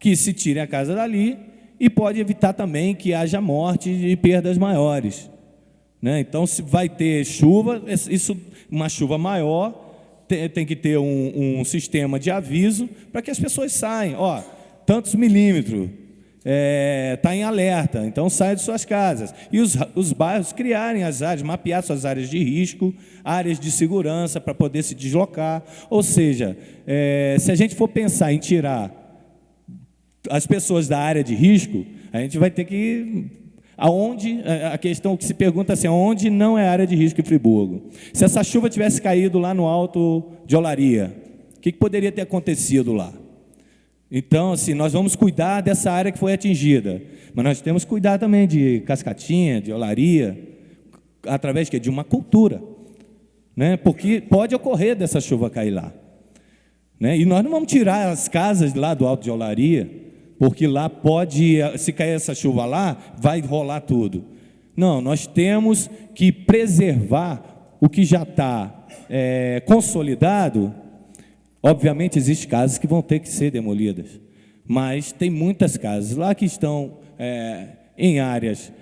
que se tire a casa dali e pode evitar também que haja morte e perdas maiores, né? Então, se vai ter chuva, uma chuva maior, tem que ter um sistema de aviso para que as pessoas saiam. Ó, tantos milímetros, está em alerta, então saia de suas casas. E os bairros criarem as áreas, mapear suas áreas de risco, áreas de segurança para poder se deslocar. Ou seja, se a gente for pensar em tirar as pessoas da área de risco, a gente vai ter que... Aonde, a questão que se pergunta assim, onde não é área de risco em Friburgo? Se essa chuva tivesse caído lá no Alto de Olaria, o que poderia ter acontecido lá? Então, assim, nós vamos cuidar dessa área que foi atingida, mas nós temos que cuidar também de Cascatinha, de Olaria, através de uma cultura, né? Porque pode ocorrer dessa chuva cair lá, né? E nós não vamos tirar as casas lá do Alto de Olaria, porque lá pode, se cair essa chuva lá, vai rolar tudo. Não, nós temos que preservar o que já está consolidado. Obviamente, existem casas que vão ter que ser demolidas, mas tem muitas casas lá que estão em áreas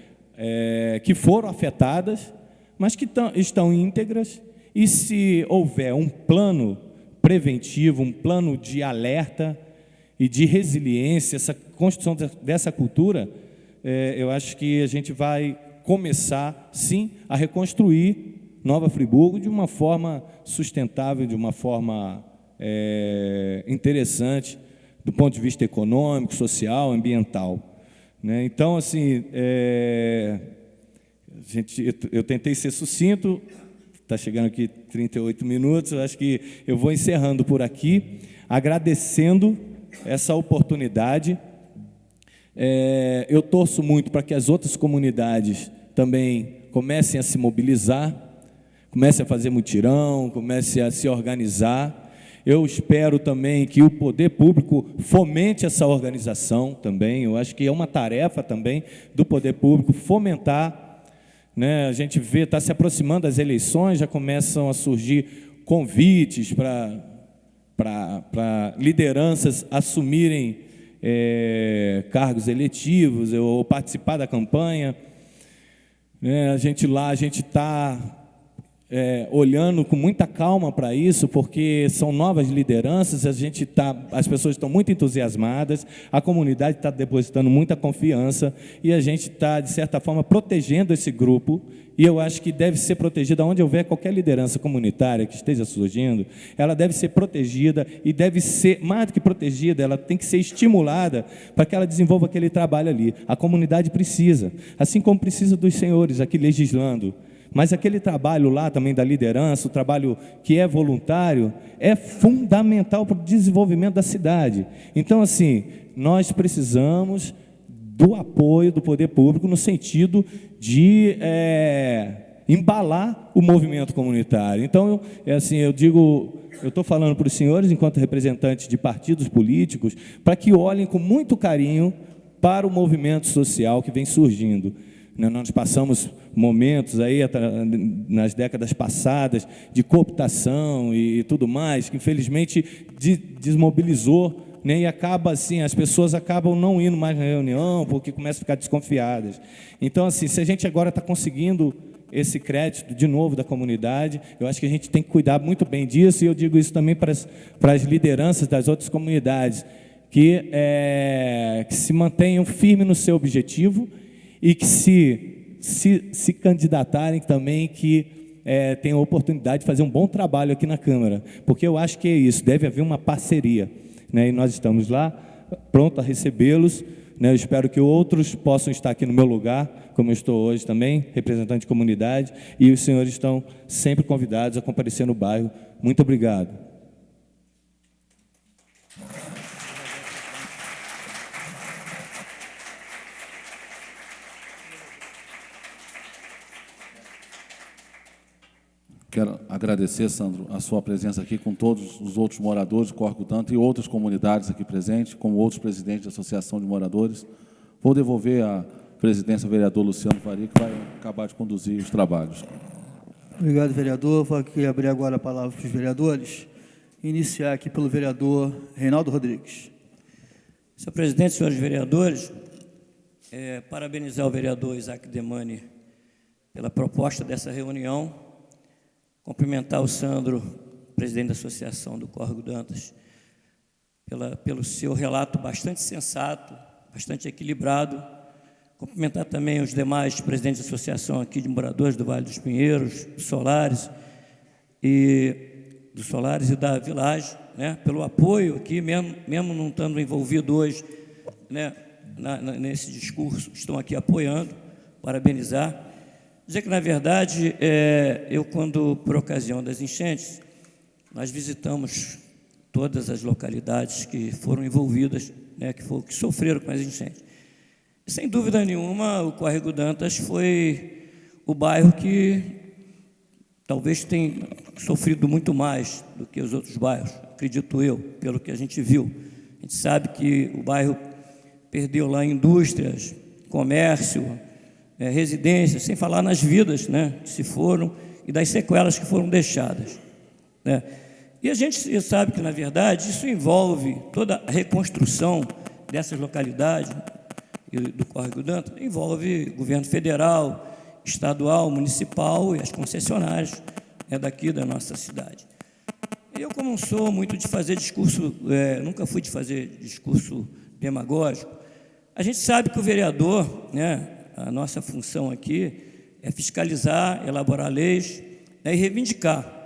que foram afetadas, mas que estão íntegras, e se houver um plano preventivo, um plano de alerta e de resiliência, essa construção dessa cultura, eu acho que a gente vai começar, sim, a reconstruir Nova Friburgo de uma forma sustentável, de uma forma interessante, do ponto de vista econômico, social, ambiental, né? Então, assim, eu tentei ser sucinto, está chegando aqui 38 minutos, eu acho que eu vou encerrando por aqui, agradecendo essa oportunidade. Eu torço muito para que as outras comunidades também comecem a se mobilizar, comecem a fazer mutirão, comecem a se organizar. Eu espero também que o poder público fomente essa organização também. Eu acho que é uma tarefa também do poder público fomentar, né? A gente vê, está se aproximando das eleições, já começam a surgir convites para lideranças assumirem cargos eletivos ou participar da campanha, né? A gente está olhando com muita calma para isso, porque são novas lideranças, as pessoas estão muito entusiasmadas, a comunidade está depositando muita confiança, e a gente está, de certa forma, protegendo esse grupo, e eu acho que deve ser protegida onde houver qualquer liderança comunitária que esteja surgindo, ela deve ser protegida, e deve ser, mais do que protegida, ela tem que ser estimulada para que ela desenvolva aquele trabalho ali. A comunidade precisa, assim como precisa dos senhores aqui legislando, mas aquele trabalho lá também da liderança, o trabalho que é voluntário, é fundamental para o desenvolvimento da cidade. Então, assim, nós precisamos do apoio do poder público no sentido de embalar o movimento comunitário. Então, eu digo, eu estou falando para os senhores, enquanto representantes de partidos políticos, para que olhem com muito carinho para o movimento social que vem surgindo. Nós passamos momentos aí, nas décadas passadas, de cooptação e tudo mais, que infelizmente desmobilizou, né? E acaba assim, as pessoas acabam não indo mais na reunião, porque começam a ficar desconfiadas. Então, assim, se a gente agora está conseguindo esse crédito de novo da comunidade, eu acho que a gente tem que cuidar muito bem disso, e eu digo isso também para as lideranças das outras comunidades, que se mantenham firmes no seu objetivo, e que se candidatarem também, que tenham a oportunidade de fazer um bom trabalho aqui na Câmara, porque eu acho que é isso, deve haver uma parceria, né? E nós estamos lá, pronto a recebê-los, né? Eu espero que outros possam estar aqui no meu lugar, como eu estou hoje também, representante de comunidade, e os senhores estão sempre convidados a comparecer no bairro. Muito obrigado. Quero agradecer, Sandro, a sua presença aqui com todos os outros moradores do Córrego Tanto e outras comunidades aqui presentes, como outros presidentes da Associação de Moradores. Vou devolver a presidência ao vereador Luciano Faria, que vai acabar de conduzir os trabalhos. Obrigado, vereador. Vou aqui abrir agora a palavra para os vereadores. Iniciar aqui pelo vereador Reinaldo Rodrigues. Senhor presidente, senhores vereadores, parabenizar o vereador Isaac Demani pela proposta dessa reunião, cumprimentar o Sandro, presidente da Associação do Córrego Dantas, pelo seu relato bastante sensato, bastante equilibrado, cumprimentar também os demais presidentes da associação aqui de moradores do Vale dos Pinheiros, do Solares e da Vilagem, né, pelo apoio aqui, mesmo não estando envolvido hoje, né, nesse discurso, estão aqui apoiando, parabenizar. Dizer que, na verdade, eu, quando, por ocasião das enchentes, nós visitamos todas as localidades que foram envolvidas, né, que sofreram com as enchentes. E, sem dúvida nenhuma, o Córrego Dantas foi o bairro que talvez tenha sofrido muito mais do que os outros bairros, acredito eu, pelo que a gente viu. A gente sabe que o bairro perdeu lá indústrias, comércio, residências, sem falar nas vidas, né, que se foram e das sequelas que foram deixadas, né. E a gente sabe que, na verdade, isso envolve toda a reconstrução dessas localidades e do Córrego Dantas, envolve governo federal, estadual, municipal e as concessionárias daqui da nossa cidade. Eu, como não sou muito de fazer discurso, nunca fui de fazer discurso demagógico, a gente sabe que o vereador, né, a nossa função aqui é fiscalizar, elaborar leis, né, e reivindicar.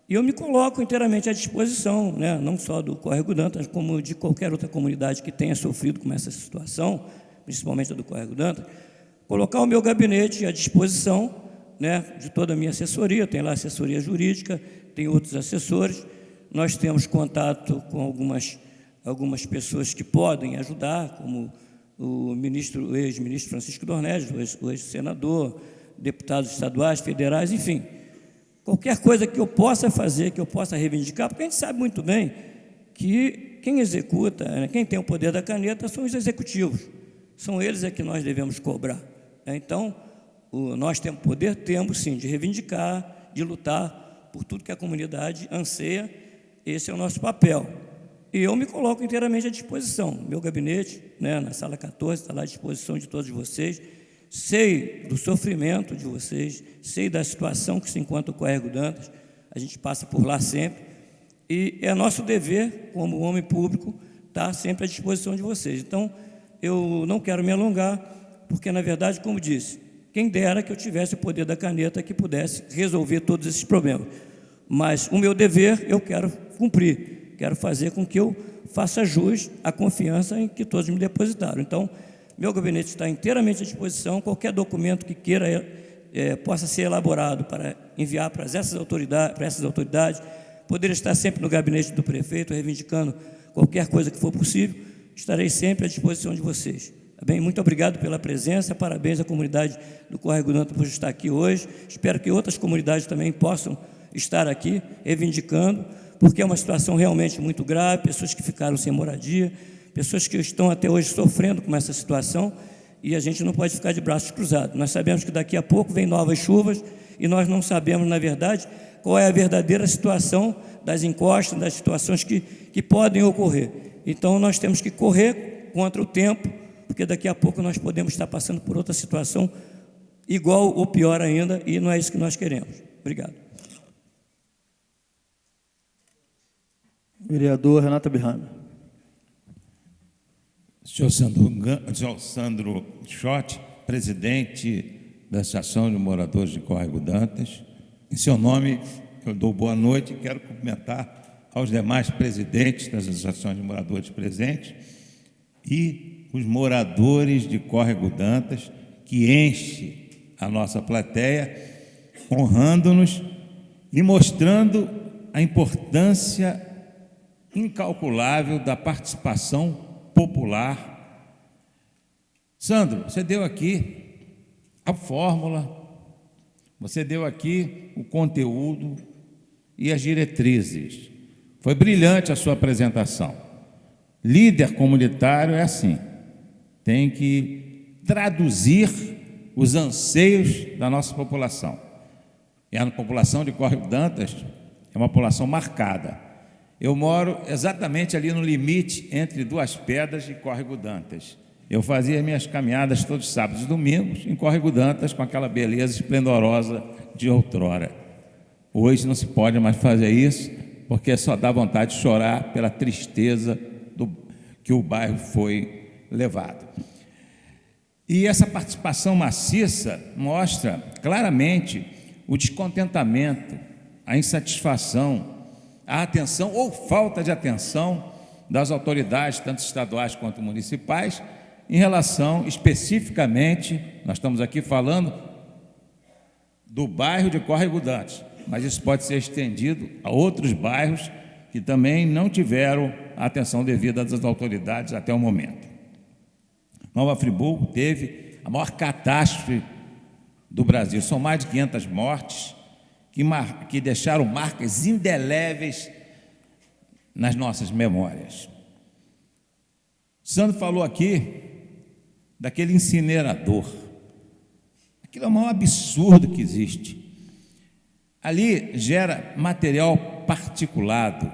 E eu me coloco inteiramente à disposição, né, não só do Córrego Dantas, como de qualquer outra comunidade que tenha sofrido com essa situação, principalmente a do Córrego Dantas, colocar o meu gabinete à disposição, né, de toda a minha assessoria. Tem lá assessoria jurídica, tem outros assessores. Nós temos contato com algumas pessoas que podem ajudar, como o ex-ministro Francisco Dornelles, o ex-senador, deputados estaduais, federais, enfim. Qualquer coisa que eu possa fazer, que eu possa reivindicar, porque a gente sabe muito bem que quem executa, né, quem tem o poder da caneta são os executivos. São eles que nós devemos cobrar. Então, nós temos poder, temos sim, de reivindicar, de lutar por tudo que a comunidade anseia. Esse é o nosso papel. E eu me coloco inteiramente à disposição. Meu gabinete, né, na sala 14, está lá à disposição de todos vocês. Sei do sofrimento de vocês, sei da situação que se encontra o Córrego Dantas, a gente passa por lá sempre, e é nosso dever, como homem público, estar sempre à disposição de vocês. Então, eu não quero me alongar, porque, na verdade, como disse, quem dera que eu tivesse o poder da caneta que pudesse resolver todos esses problemas. Mas o meu dever eu quero cumprir, quero fazer com que eu faça jus à confiança em que todos me depositaram. Então, meu gabinete está inteiramente à disposição. Qualquer documento que queira possa ser elaborado para enviar para essas autoridades, poder estar sempre no gabinete do prefeito, reivindicando qualquer coisa que for possível, estarei sempre à disposição de vocês. Tá bem? Muito obrigado pela presença, parabéns à comunidade do Córrego Dantas por estar aqui hoje. Espero que outras comunidades também possam estar aqui reivindicando, porque é uma situação realmente muito grave, pessoas que ficaram sem moradia, pessoas que estão até hoje sofrendo com essa situação, e a gente não pode ficar de braços cruzados. Nós sabemos que daqui a pouco vem novas chuvas e nós não sabemos, na verdade, qual é a verdadeira situação das encostas, das situações que podem ocorrer. Então, nós temos que correr contra o tempo, porque daqui a pouco nós podemos estar passando por outra situação igual ou pior ainda, e não é isso que nós queremos. Obrigado. Vereador Renata Birrame. Senhor Sandro Schott, presidente da Associação de Moradores de Córrego Dantas. Em seu nome, eu dou boa noite e quero cumprimentar aos demais presidentes das associações de moradores presentes e os moradores de Córrego Dantas, que enche a nossa plateia, honrando-nos e mostrando a importância incalculável da participação popular. Sandro, você deu aqui a fórmula, você deu aqui o conteúdo e as diretrizes. Foi brilhante a sua apresentação. Líder comunitário é assim, tem que traduzir os anseios da nossa população. E a população de Córrego Dantas é uma população marcada. Eu moro exatamente ali no limite entre Duas Pedras e Córrego Dantas. Eu fazia minhas caminhadas todos os sábados e domingos em Córrego Dantas com aquela beleza esplendorosa de outrora. Hoje não se pode mais fazer isso, porque só dá vontade de chorar pela tristeza que o bairro foi levado. E essa participação maciça mostra claramente o descontentamento, a insatisfação, a atenção ou falta de atenção das autoridades, tanto estaduais quanto municipais, em relação especificamente, nós estamos aqui falando do bairro de Córrego Dantas, mas isso pode ser estendido a outros bairros que também não tiveram a atenção devida das autoridades até o momento. Nova Friburgo teve a maior catástrofe do Brasil. São mais de 500 mortes que deixaram marcas indeléveis nas nossas memórias. Sandro falou aqui daquele incinerador. Aquilo é o maior absurdo que existe. Ali gera material particulado,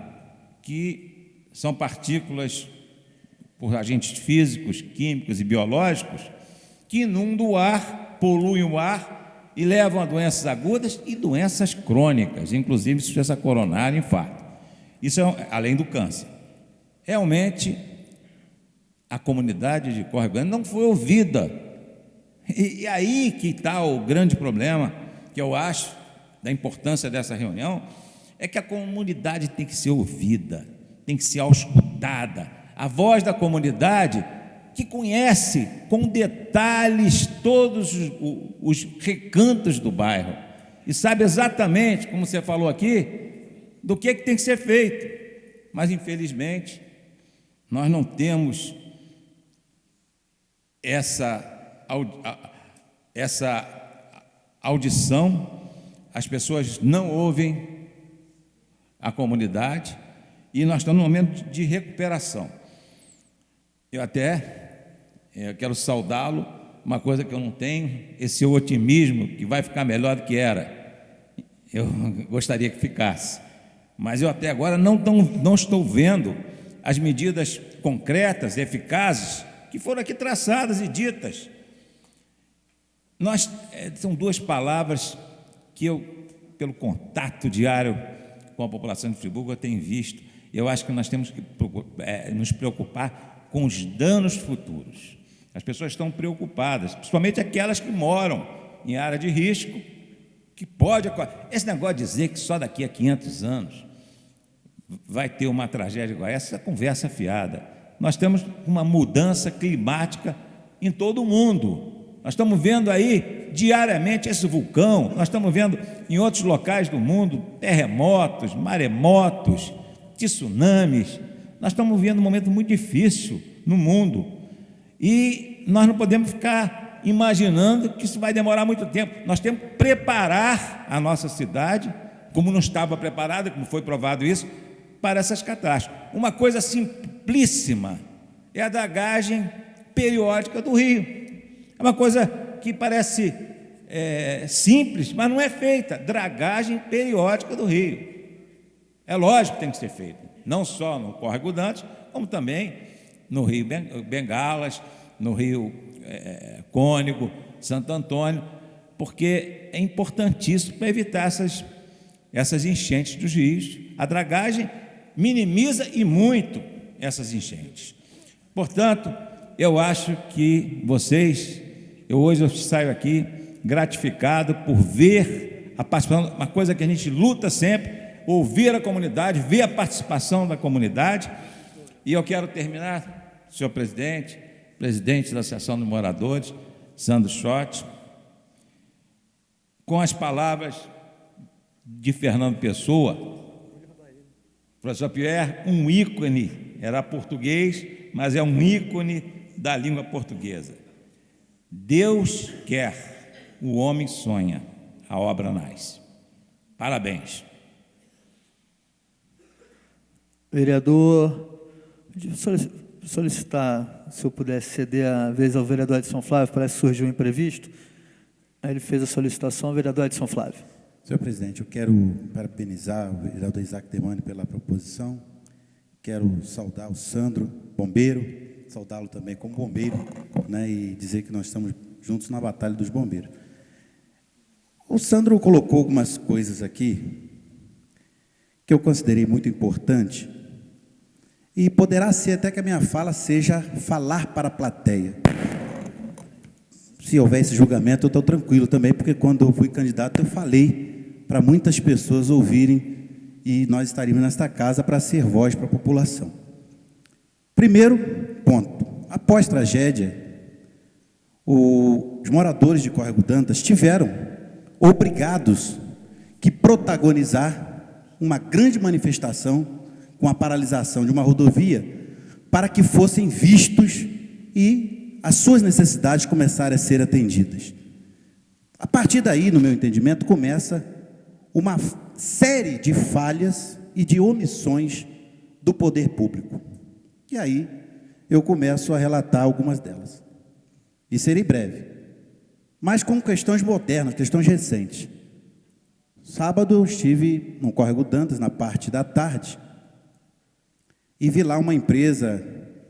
que são partículas por agentes físicos, químicos e biológicos, que inundam o ar, poluem o ar e levam a doenças agudas e doenças crônicas, inclusive insuficiência coronária e infarto. Isso é além do câncer. Realmente, a comunidade de Córrego Dantas não foi ouvida. E aí que está o grande problema, que eu acho, da importância dessa reunião, é que a comunidade tem que ser ouvida, tem que ser auscultada. A voz da comunidade que conhece com detalhes todos os recantos do bairro e sabe exatamente, como você falou aqui, do que tem que ser feito. Mas, infelizmente, nós não temos essa audição, as pessoas não ouvem a comunidade e nós estamos num momento de recuperação. Eu quero saudá-lo, uma coisa que eu não tenho, esse otimismo que vai ficar melhor do que era. Eu gostaria que ficasse, mas eu até agora não estou vendo as medidas concretas, eficazes, que foram aqui traçadas e ditas. São duas palavras que eu, pelo contato diário com a população de Friburgo, eu tenho visto. Eu acho que nós temos que nos preocupar com os danos futuros. As pessoas estão preocupadas, principalmente aquelas que moram em área de risco, que pode... Esse negócio de dizer que só daqui a 500 anos vai ter uma tragédia igual essa conversa fiada. Nós temos uma mudança climática em todo o mundo. Nós estamos vendo aí diariamente esse vulcão, nós estamos vendo em outros locais do mundo terremotos, maremotos, tsunamis. Nós estamos vivendo um momento muito difícil no mundo e nós não podemos ficar imaginando que isso vai demorar muito tempo. Nós temos que preparar a nossa cidade, como não estava preparada, como foi provado isso, para essas catástrofes. Uma coisa simplíssima é a dragagem periódica do rio. É uma coisa que parece simples, mas não é feita. Dragagem periódica do rio. É lógico que tem que ser feita, não só no Córrego Dantas, como também no Rio Bengalas, no Rio Cônego, Santo Antônio, porque é importantíssimo para evitar essas enchentes dos rios. A dragagem minimiza e muito essas enchentes. Portanto, eu acho que hoje eu saio aqui gratificado por ver a participação, uma coisa que a gente luta sempre, ouvir a comunidade, ver a participação da comunidade. E eu quero terminar, senhor presidente da Associação de Moradores, Sandro Schott, com as palavras de Fernando Pessoa. O professor Pierre, um ícone, era português, mas é um ícone da língua portuguesa. Deus quer, o homem sonha, a obra nasce. Parabéns. Vereador, solicitar, se eu pudesse ceder a vez ao vereador Edson Flávio, parece que surgiu um imprevisto. Aí ele fez a solicitação, vereador Edson Flávio. Senhor presidente, eu quero parabenizar o vereador Isaac Demani pela proposição Quero saudar o Sandro, bombeiro, saudá-lo também como bombeiro, né, e dizer que nós estamos juntos na batalha dos bombeiros. O Sandro colocou algumas coisas aqui que eu considerei muito importante e poderá ser até que a minha fala seja falar para a plateia. Se houver esse julgamento, eu estou tranquilo também, porque quando eu fui candidato, eu falei para muitas pessoas ouvirem e nós estaríamos nesta casa para ser voz para a população. Primeiro ponto, após tragédia, os moradores de Córrego Dantas tiveram obrigados que protagonizar uma grande manifestação com a paralisação de uma rodovia para que fossem vistos e as suas necessidades começarem a ser atendidas. A partir daí, no meu entendimento, começa uma série de falhas e de omissões do poder público. E aí eu começo a relatar algumas delas. E serei breve, mas com questões modernas, questões recentes. Sábado eu estive no Córrego Dantas, na parte da tarde, e vi lá uma empresa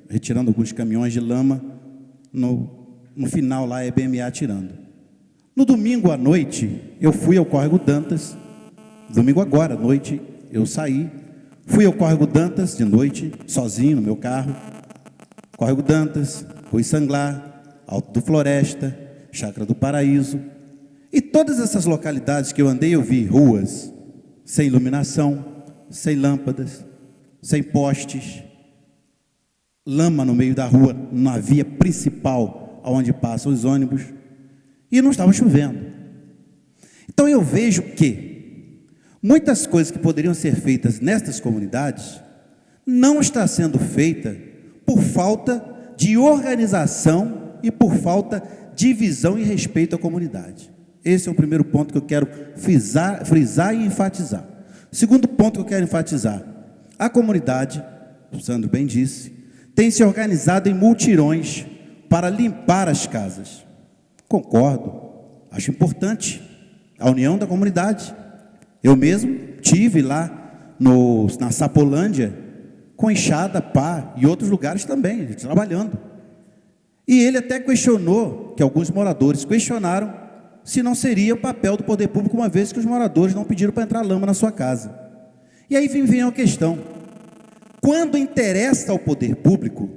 retirando alguns caminhões de lama, no final lá, a EBMA tirando. No domingo à noite, eu fui ao Córrego Dantas, domingo agora à noite, eu saí, fui ao Córrego Dantas de noite, sozinho no meu carro, Córrego Dantas, Rui Sanglar, Alto do Floresta, Chácara do Paraíso, e todas essas localidades que eu andei, eu vi ruas sem iluminação, sem lâmpadas, sem postes, lama no meio da rua, na via principal, onde passam os ônibus, e não estava chovendo. Então eu vejo que muitas coisas que poderiam ser feitas nestas comunidades não está sendo feita por falta de organização e por falta de visão e respeito à comunidade. Esse é o primeiro ponto que eu quero frisar e enfatizar. Segundo ponto que eu quero enfatizar: a comunidade, o Sandro bem disse, tem se organizado em multirões para limpar as casas. Concordo, acho importante a união da comunidade. Eu mesmo tive lá na Sapolândia, com enxada, pá, e outros lugares também, trabalhando. E ele até questionou, que alguns moradores questionaram, se não seria o papel do poder público, uma vez que os moradores não pediram para entrar lama na sua casa. E aí vem a questão: quando interessa ao poder público,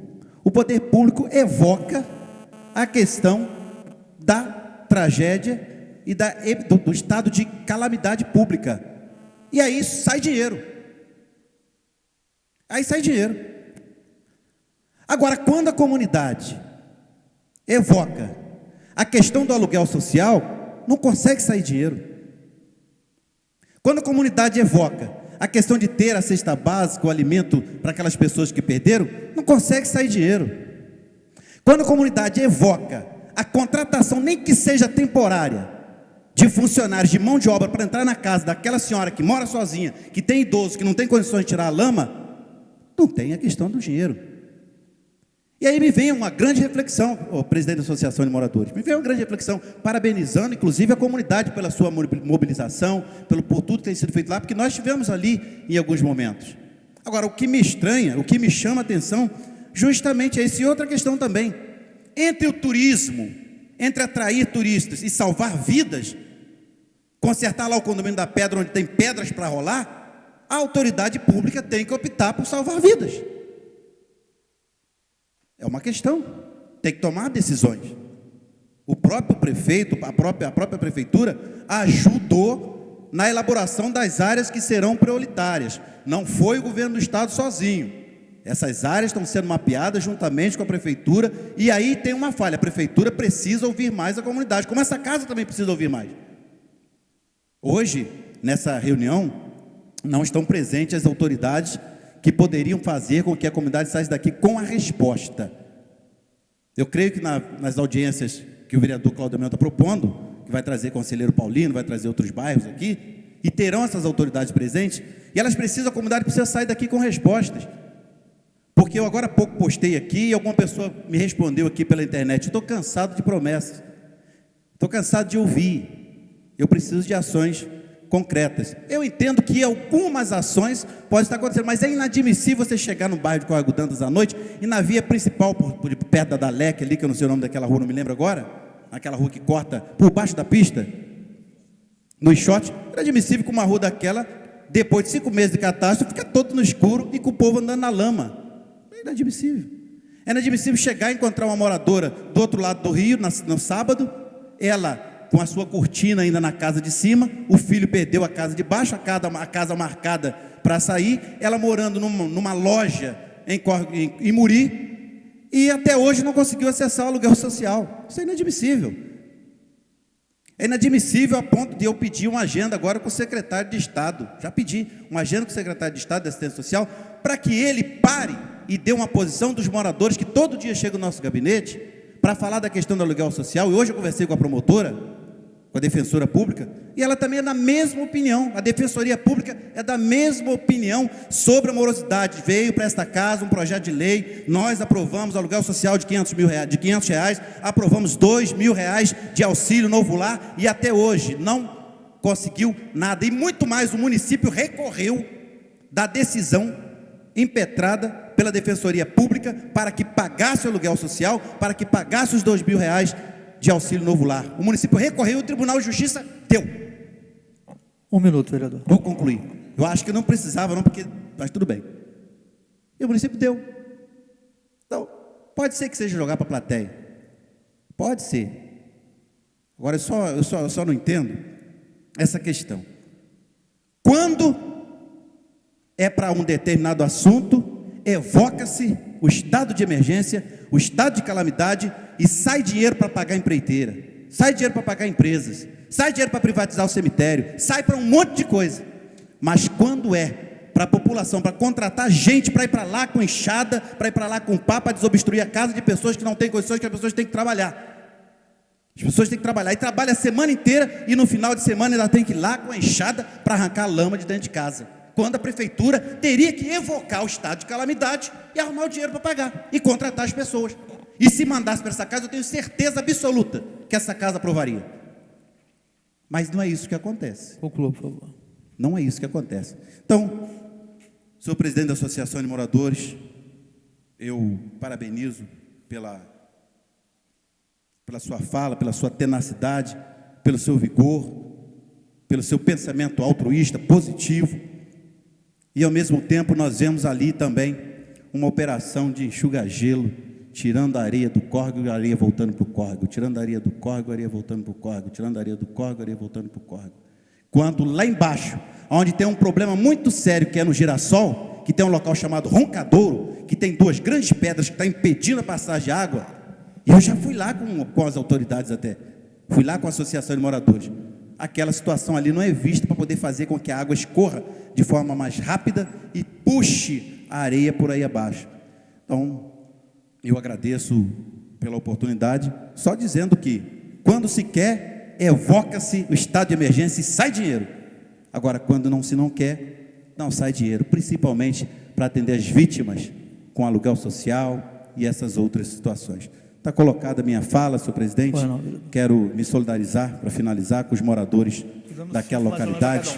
o poder público evoca a questão da tragédia e do estado de calamidade pública. E aí sai dinheiro. Aí sai dinheiro. Agora, quando a comunidade evoca a questão do aluguel social, não consegue sair dinheiro. Quando a comunidade evoca a questão de ter a cesta básica, o alimento para aquelas pessoas que perderam, não consegue sair dinheiro. Quando a comunidade evoca a contratação, nem que seja temporária, de funcionários de mão de obra para entrar na casa daquela senhora que mora sozinha, que tem idoso, que não tem condições de tirar a lama, não tem a questão do dinheiro. E aí me vem uma grande reflexão, o presidente da Associação de Moradores, me vem uma grande reflexão, parabenizando inclusive a comunidade pela sua mobilização, por tudo que tem sido feito lá, porque nós estivemos ali em alguns momentos. Agora, o que me estranha, o que me chama a atenção, justamente é essa e outra questão também. Entre o turismo, entre atrair turistas e salvar vidas, consertar lá o condomínio da Pedra, onde tem pedras para rolar, a autoridade pública tem que optar por salvar vidas. É uma questão, tem que tomar decisões. O próprio prefeito, a própria prefeitura ajudou na elaboração das áreas que serão prioritárias. Não foi o governo do estado sozinho. Essas áreas estão sendo mapeadas juntamente com a prefeitura, e aí tem uma falha: a prefeitura precisa ouvir mais a comunidade, como essa casa também precisa ouvir mais. Hoje, nessa reunião, não estão presentes as autoridades que poderiam fazer com que a comunidade saísse daqui com a resposta. Eu creio que nas audiências que o vereador Cláudio Mel está propondo, que vai trazer conselheiro Paulino, vai trazer outros bairros aqui, e terão essas autoridades presentes, e elas precisam, a comunidade precisa sair daqui com respostas. Porque eu agora há pouco postei aqui, e alguma pessoa me respondeu aqui pela internet: estou cansado de promessas, estou cansado de ouvir, eu preciso de ações concretas. Eu entendo que algumas ações podem estar acontecendo, mas é inadmissível você chegar no bairro de Córrego Dantas à noite e na via principal, por perto da Dalec ali, que eu não sei o nome daquela rua, não me lembro agora, aquela rua que corta por baixo da pista, no Ixote, é inadmissível que uma rua daquela, depois de 5 meses de catástrofe, fica todo no escuro e com o povo andando na lama. É inadmissível. É inadmissível chegar e encontrar uma moradora do outro lado do rio, no sábado, ela com a sua cortina ainda na casa de cima, o filho perdeu a casa de baixo, a casa marcada para sair, ela morando numa loja em Muri, e até hoje não conseguiu acessar o aluguel social. Isso é inadmissível. É inadmissível a ponto de eu pedir uma agenda agora com o secretário de Estado, já pedi uma agenda com o secretário de Estado de Assistência Social, para que ele pare e dê uma posição dos moradores que todo dia chegam no nosso gabinete, para falar da questão do aluguel social. E hoje eu conversei com a promotora, com a defensora pública, e ela também é da mesma opinião. A defensoria pública é da mesma opinião sobre a morosidade. Veio para esta casa um projeto de lei, nós aprovamos aluguel social de R$500, aprovamos R$2.000 de auxílio novo lar, e até hoje não conseguiu nada, e muito mais, o município recorreu da decisão impetrada pela defensoria pública para que pagasse o aluguel social, para que pagasse os R$2.000 de auxílio novo lar. O município recorreu, o Tribunal de Justiça deu. 1 minuto, vereador. Vou concluir. Eu acho que não precisava, não, mas tudo bem. E o município deu. Então, pode ser que seja jogar para a plateia. Pode ser. Agora, eu só não entendo essa questão. Quando é para um determinado assunto, evoca-se o estado de emergência, o estado de calamidade, e sai dinheiro para pagar empreiteira, sai dinheiro para pagar empresas, sai dinheiro para privatizar o cemitério, sai para um monte de coisa. Mas quando é para a população, para contratar gente para ir para lá com enxada, para ir para lá com pá, para desobstruir a casa de pessoas que não têm condições, que as pessoas têm que trabalhar. As pessoas têm que trabalhar, e trabalha a semana inteira, e no final de semana ela tem que ir lá com a enxada para arrancar a lama de dentro de casa, quando a prefeitura teria que evocar o estado de calamidade e arrumar o dinheiro para pagar, e contratar as pessoas. E se mandasse para essa casa, eu tenho certeza absoluta que essa casa aprovaria. Mas não é isso que acontece. Conclua, por favor. Não é isso que acontece. Então, senhor presidente da Associação de Moradores, eu parabenizo pela sua fala, pela sua tenacidade, pelo seu vigor, pelo seu pensamento altruísta, positivo. E ao mesmo tempo nós vemos ali também uma operação de enxuga-gelo, tirando a areia do córrego e a areia voltando para o córrego, tirando a areia do córrego, a areia voltando para o córrego, tirando a areia do córrego, a areia voltando para o córrego. Quando lá embaixo, onde tem um problema muito sério, que é no Girassol, que tem um local chamado Roncadouro, que tem 2 grandes pedras que estão impedindo a passagem de água, e eu já fui lá com as autoridades até, fui lá com a Associação de Moradores. Aquela situação ali não é vista para poder fazer com que a água escorra de forma mais rápida e puxe a areia por aí abaixo. Então, eu agradeço pela oportunidade, só dizendo que, quando se quer, evoca-se o estado de emergência e sai dinheiro. Agora, quando não quer, não sai dinheiro, principalmente para atender as vítimas com aluguel social e essas outras situações. Está colocada a minha fala, senhor presidente. Quero me solidarizar, para finalizar, com os moradores daquela localidade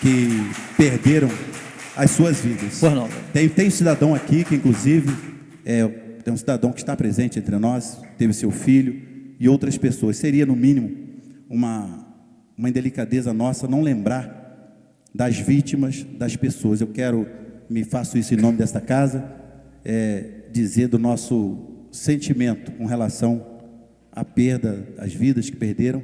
que perderam as suas vidas. Tem um cidadão aqui que, inclusive, tem um cidadão que está presente entre nós, teve seu filho e outras pessoas. Seria, no mínimo, uma indelicadeza nossa não lembrar das vítimas, das pessoas. Eu faço isso em nome desta casa, dizer do nosso sentimento com relação à perda, às vidas que perderam,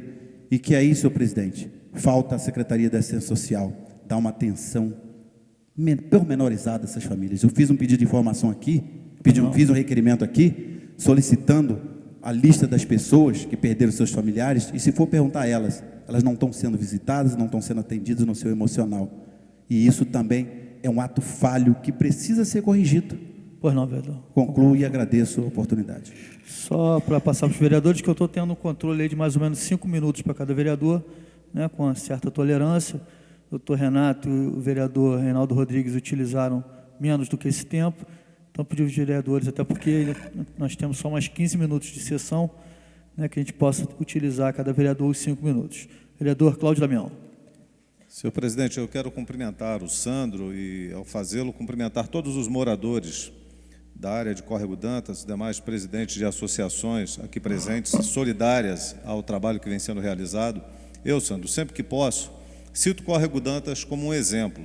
e que aí, senhor presidente, falta a Secretaria da Assistência Social dar uma atenção pormenorizada a essas famílias. Eu fiz um pedido de informação aqui, fiz um requerimento aqui, solicitando a lista das pessoas que perderam seus familiares, e se for perguntar a elas, elas não estão sendo visitadas, não estão sendo atendidas no seu emocional, e isso também é um ato falho que precisa ser corrigido. Pois não, vereador. Concluo e agradeço a oportunidade. Só para passar para os vereadores, que eu estou tendo um controle aí de mais ou menos 5 minutos para cada vereador, né, com uma certa tolerância. O doutor Renato e o vereador Reinaldo Rodrigues utilizaram menos do que esse tempo. Então, pedi aos vereadores, até porque nós temos só mais 15 minutos de sessão, né, que a gente possa utilizar cada vereador os 5 minutos. Vereador Cláudio Damião. Senhor presidente, eu quero cumprimentar o Sandro e, ao fazê-lo, cumprimentar todos os moradores da área de Córrego Dantas, demais presidentes de associações aqui presentes, solidárias ao trabalho que vem sendo realizado. Eu, Sandro, sempre que posso, cito Córrego Dantas como um exemplo,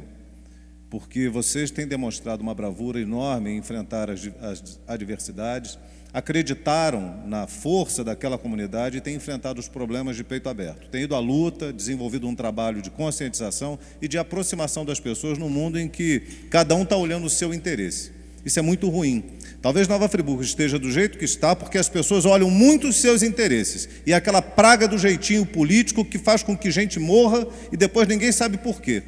porque vocês têm demonstrado uma bravura enorme em enfrentar as adversidades, acreditaram na força daquela comunidade e têm enfrentado os problemas de peito aberto. Têm ido à luta, desenvolvido um trabalho de conscientização e de aproximação das pessoas num mundo em que cada um está olhando o seu interesse. Isso é muito ruim. Talvez Nova Friburgo esteja do jeito que está porque as pessoas olham muito os seus interesses. E é aquela praga do jeitinho político que faz com que gente morra e depois ninguém sabe por quê.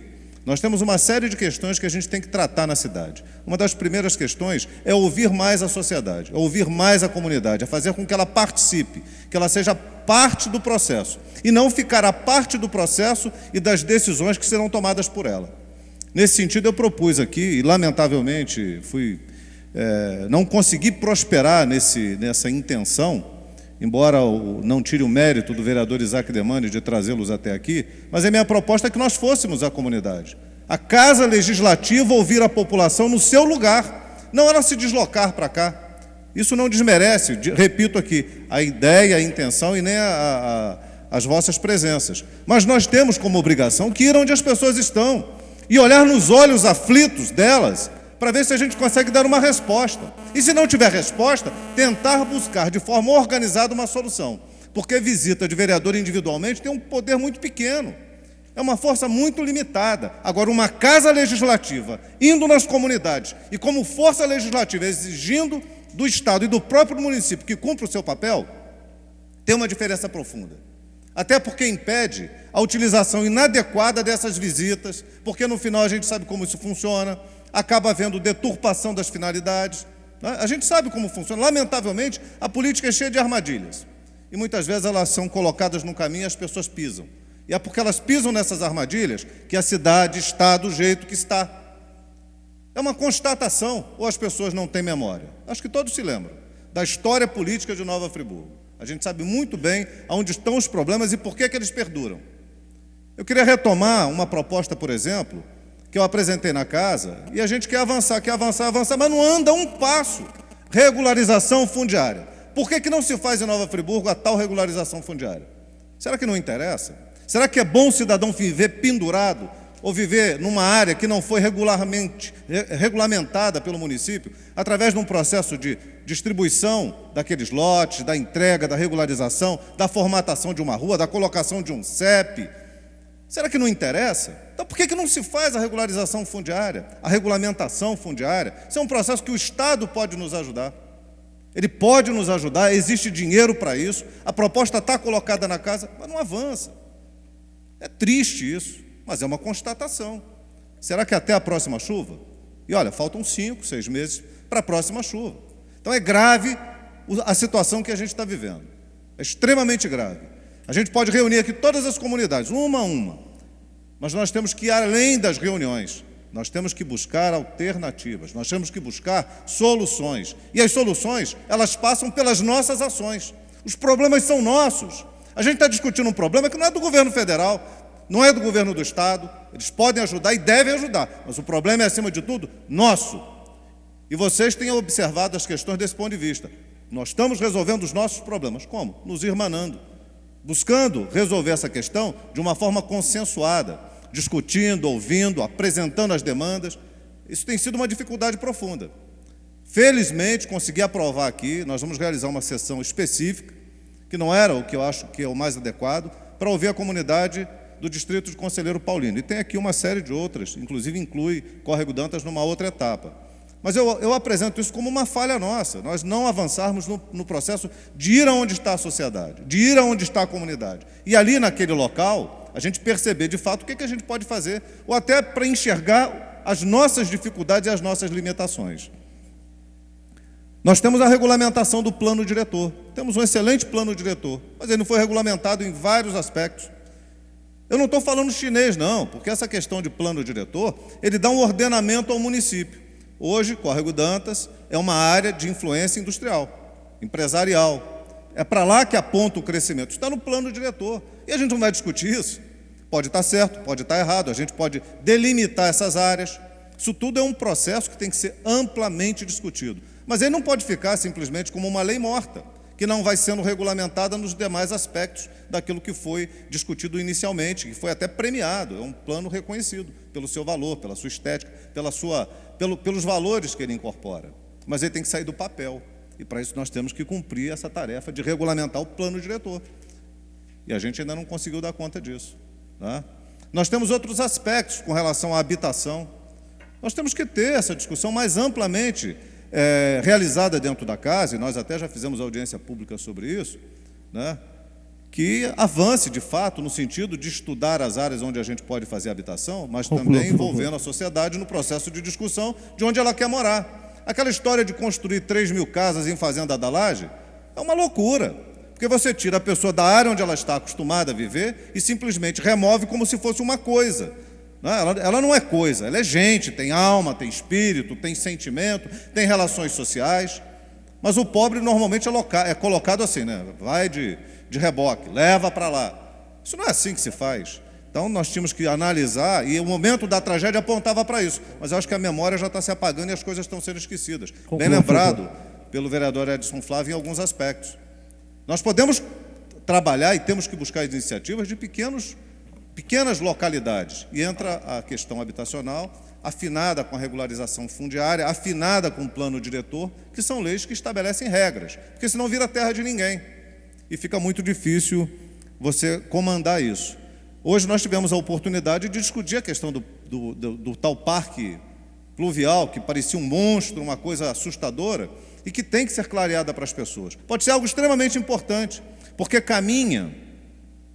Nós temos uma série de questões que a gente tem que tratar na cidade. Uma das primeiras questões é ouvir mais a sociedade, é ouvir mais a comunidade, é fazer com que ela participe, que ela seja parte do processo, e não ficar a parte do processo e das decisões que serão tomadas por ela. Nesse sentido, eu propus aqui, e lamentavelmente não consegui prosperar nessa intenção, embora não tire o mérito do vereador Isaac Demani de trazê-los até aqui, mas a minha proposta é que nós fôssemos a comunidade. A Casa Legislativa ouvir a população no seu lugar, não ela se deslocar para cá. Isso não desmerece, repito aqui, a ideia, a intenção e nem as vossas presenças. Mas nós temos como obrigação que ir onde as pessoas estão e olhar nos olhos aflitos delas, para ver se a gente consegue dar uma resposta. E se não tiver resposta, tentar buscar de forma organizada uma solução. Porque visita de vereador individualmente tem um poder muito pequeno. É uma força muito limitada. Agora, uma casa legislativa indo nas comunidades e como força legislativa exigindo do Estado e do próprio município que cumpra o seu papel, tem uma diferença profunda. Até porque impede a utilização inadequada dessas visitas, porque no final a gente sabe como isso funciona, acaba havendo deturpação das finalidades. Né? A gente sabe como funciona. Lamentavelmente, a política é cheia de armadilhas. E muitas vezes elas são colocadas no caminho e as pessoas pisam. E é porque elas pisam nessas armadilhas que a cidade está do jeito que está. É uma constatação, ou as pessoas não têm memória? Acho que todos se lembram da história política de Nova Friburgo. A gente sabe muito bem onde estão os problemas e por que eles perduram. Eu queria retomar uma proposta, por exemplo, que eu apresentei na casa, e a gente quer avançar, mas não anda um passo. Regularização fundiária. Por que não se faz em Nova Friburgo a tal regularização fundiária? Será que não interessa? Será que é bom o cidadão viver pendurado ou viver numa área que não foi regulamentada pelo município, através de um processo de distribuição daqueles lotes, da entrega, da regularização, da formatação de uma rua, da colocação de um CEP? Será que não interessa? Então, por que não se faz a regularização fundiária, a regulamentação fundiária? Isso é um processo que o Estado pode nos ajudar. Ele pode nos ajudar, existe dinheiro para isso, a proposta está colocada na casa, mas não avança. É triste isso, mas é uma constatação. Será que até a próxima chuva? E olha, faltam 5, 6 meses para a próxima chuva. Então é grave a situação que a gente está vivendo. É extremamente grave. A gente pode reunir aqui todas as comunidades, uma a uma, mas nós temos que ir além das reuniões, nós temos que buscar alternativas, nós temos que buscar soluções. E as soluções, elas passam pelas nossas ações. Os problemas são nossos. A gente está discutindo um problema que não é do governo federal, não é do governo do Estado, eles podem ajudar e devem ajudar, mas o problema é, acima de tudo, nosso. E vocês têm observado as questões desse ponto de vista. Nós estamos resolvendo os nossos problemas. Como? Nos irmanando, buscando resolver essa questão de uma forma consensuada, discutindo, ouvindo, apresentando as demandas. Isso tem sido uma dificuldade profunda. Felizmente, consegui aprovar aqui, nós vamos realizar uma sessão específica, que não era o que eu acho que é o mais adequado, para ouvir a comunidade do distrito de Conselheiro Paulino. E tem aqui uma série de outras, inclusive inclui Córrego Dantas numa outra etapa. Mas eu apresento isso como uma falha nossa, nós não avançarmos no processo de ir aonde está a sociedade, de ir aonde está a comunidade. E ali naquele local, a gente perceber de fato o que a gente pode fazer, ou até para enxergar as nossas dificuldades e as nossas limitações. Nós temos a regulamentação do plano diretor, temos um excelente plano diretor, mas ele não foi regulamentado em vários aspectos. Eu não estou falando chinês não, porque essa questão de plano diretor, ele dá um ordenamento ao município. Hoje, Córrego Dantas é uma área de influência industrial, empresarial. É para lá que aponta o crescimento. Está no plano diretor. E a gente não vai discutir isso. Pode estar certo, pode estar errado, a gente pode delimitar essas áreas. Isso tudo é um processo que tem que ser amplamente discutido. Mas ele não pode ficar simplesmente como uma lei morta, que não vai sendo regulamentada nos demais aspectos daquilo que foi discutido inicialmente, que foi até premiado. É um plano reconhecido pelo seu valor, pela sua estética, pelos valores que ele incorpora. Mas ele tem que sair do papel. E para isso nós temos que cumprir essa tarefa de regulamentar o plano diretor. E a gente ainda não conseguiu dar conta disso. Tá? Nós temos outros aspectos com relação à habitação. Nós temos que ter essa discussão mais amplamente realizada dentro da casa, e nós até já fizemos audiência pública sobre isso, né? Que avance, de fato, no sentido de estudar as áreas onde a gente pode fazer habitação, mas também envolvendo a sociedade no processo de discussão de onde ela quer morar. Aquela história de construir 3.000 casas em fazenda da laje é uma loucura, porque você tira a pessoa da área onde ela está acostumada a viver e simplesmente remove como se fosse uma coisa. Ela não é coisa, ela é gente, tem alma, tem espírito, tem sentimento, tem relações sociais. Mas o pobre normalmente é colocado assim, né? Vai de reboque, leva para lá. Isso não é assim que se faz. Então nós tínhamos que analisar, e o momento da tragédia apontava para isso. Mas eu acho que a memória já está se apagando e as coisas estão sendo esquecidas. Bem lembrado pelo vereador Edson Flávio em alguns aspectos. Nós podemos trabalhar e temos que buscar iniciativas de pequenas localidades. E entra a questão habitacional, afinada com a regularização fundiária, afinada com o plano diretor, que são leis que estabelecem regras, porque senão vira terra de ninguém. E fica muito difícil você comandar isso. Hoje nós tivemos a oportunidade de discutir a questão do tal parque pluvial, que parecia um monstro, uma coisa assustadora, e que tem que ser clareada para as pessoas. Pode ser algo extremamente importante, porque caminha,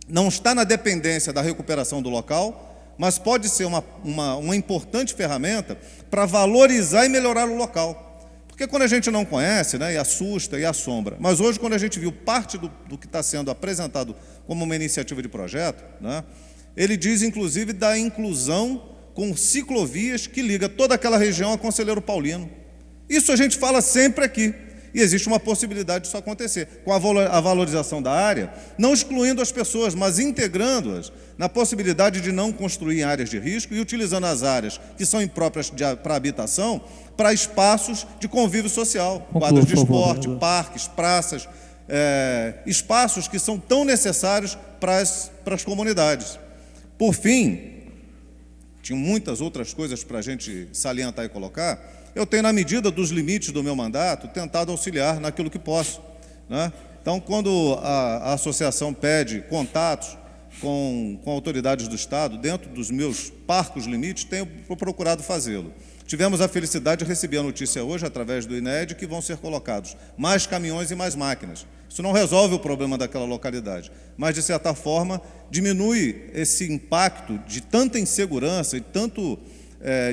não está na dependência da recuperação do local, mas pode ser uma importante ferramenta para valorizar e melhorar o local. Porque quando a gente não conhece, né, e assusta e assombra, mas hoje quando a gente viu parte do que está sendo apresentado como uma iniciativa de projeto, né, ele diz inclusive da inclusão com ciclovias que liga toda aquela região a Conselheiro Paulino. Isso a gente fala sempre aqui. E existe uma possibilidade disso acontecer, com a valorização da área, não excluindo as pessoas, mas integrando-as na possibilidade de não construir em áreas de risco e utilizando as áreas que são impróprias para habitação para espaços de convívio social, quadros de esporte, parques, praças, espaços que são tão necessários para as comunidades. Por fim, tinha muitas outras coisas para a gente salientar e colocar. Eu tenho, na medida dos limites do meu mandato, tentado auxiliar naquilo que posso, né? Então, quando a associação pede contatos com autoridades do Estado, dentro dos meus parcos limites, tenho procurado fazê-lo. Tivemos a felicidade de receber a notícia hoje, através do INED, que vão ser colocados mais caminhões e mais máquinas. Isso não resolve o problema daquela localidade, mas, de certa forma, diminui esse impacto de tanta insegurança e tanto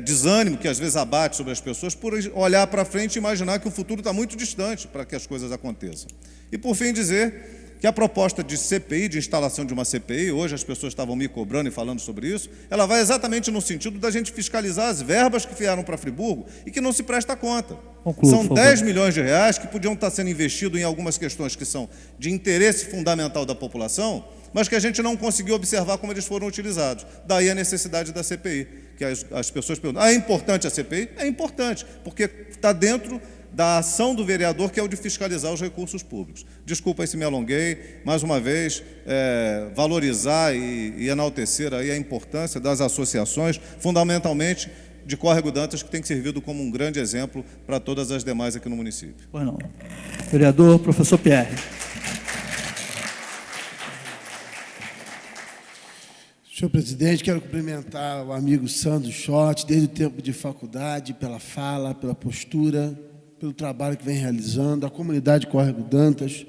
desânimo que às vezes abate sobre as pessoas por olhar para frente e imaginar que o futuro está muito distante para que as coisas aconteçam. E, por fim, dizer que a proposta de CPI, de instalação de uma CPI, hoje as pessoas estavam me cobrando e falando sobre isso, ela vai exatamente no sentido da gente fiscalizar as verbas que vieram para Friburgo e que não se presta conta. São 10 milhões de reais que podiam estar sendo investidos em algumas questões que são de interesse fundamental da população, mas que a gente não conseguiu observar como eles foram utilizados. Daí a necessidade da CPI, que as pessoas perguntam, é importante a CPI? É importante, porque está dentro da ação do vereador, que é o de fiscalizar os recursos públicos. Desculpa se me alonguei, mais uma vez, valorizar e enaltecer aí a importância das associações, fundamentalmente de Córrego Dantas, que tem servido como um grande exemplo para todas as demais aqui no município. Pois não. Vereador, professor Pierre. Senhor presidente, quero cumprimentar o amigo Sandro Schott, desde o tempo de faculdade, pela fala, pela postura, pelo trabalho que vem realizando, a comunidade Córrego Dantas.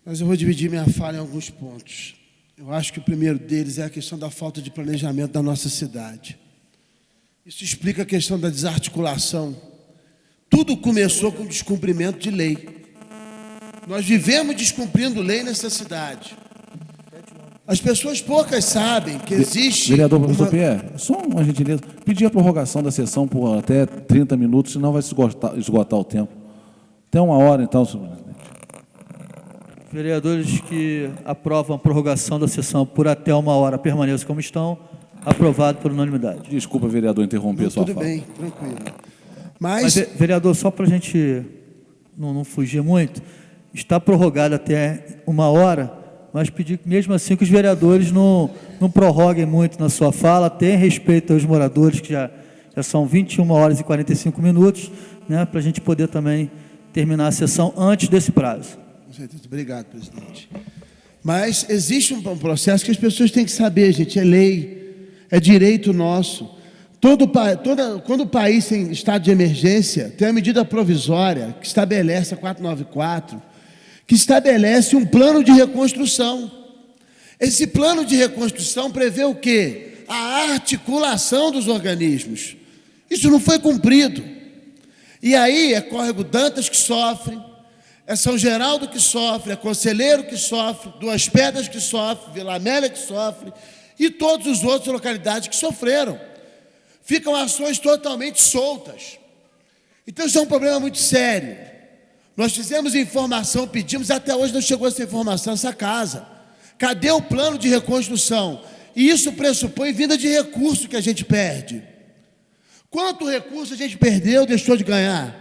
Mas eu vou dividir minha fala em alguns pontos. Eu acho que o primeiro deles é a questão da falta de planejamento da nossa cidade. Isso explica a questão da desarticulação. Tudo começou com descumprimento de lei. Nós vivemos descumprindo lei nessa cidade. As pessoas poucas sabem que existe... Vereador professor Pierre, só uma gentileza. Pedir a prorrogação da sessão por até 30 minutos, senão vai se esgotar o tempo. Até 1 hora, então, senhor presidente. Vereadores que aprovam a prorrogação da sessão por até 1 hora permaneçam como estão. Aprovado por unanimidade. Desculpa, vereador, interromper a sua Tudo fala. bem, tranquilo. Mas, vereador, só para a gente não fugir muito, está prorrogado até 1 hora, mas pedir que mesmo assim que os vereadores não prorroguem muito na sua fala, tenham respeito aos moradores, que já são 21 horas e 45 minutos, né, para a gente poder também terminar a sessão antes desse prazo. Com certeza. Obrigado, presidente. Mas existe um processo que as pessoas têm que saber, gente, é lei, é direito nosso. Quando o país tem estado de emergência, tem a medida provisória que estabelece a 494, que estabelece um plano de reconstrução. Esse plano de reconstrução prevê o quê? A articulação dos organismos. Isso não foi cumprido. E aí é Córrego Dantas que sofre, é São Geraldo que sofre, é Conselheiro que sofre, Duas Pedras que sofre, Vila Amélia que sofre, e todas as outras localidades que sofreram. Ficam ações totalmente soltas. Então isso é um problema muito sério. Nós fizemos informação, pedimos, até hoje não chegou essa informação nessa casa. Cadê o plano de reconstrução? E isso pressupõe vinda de recurso que a gente perde. Quanto recurso a gente perdeu, deixou de ganhar?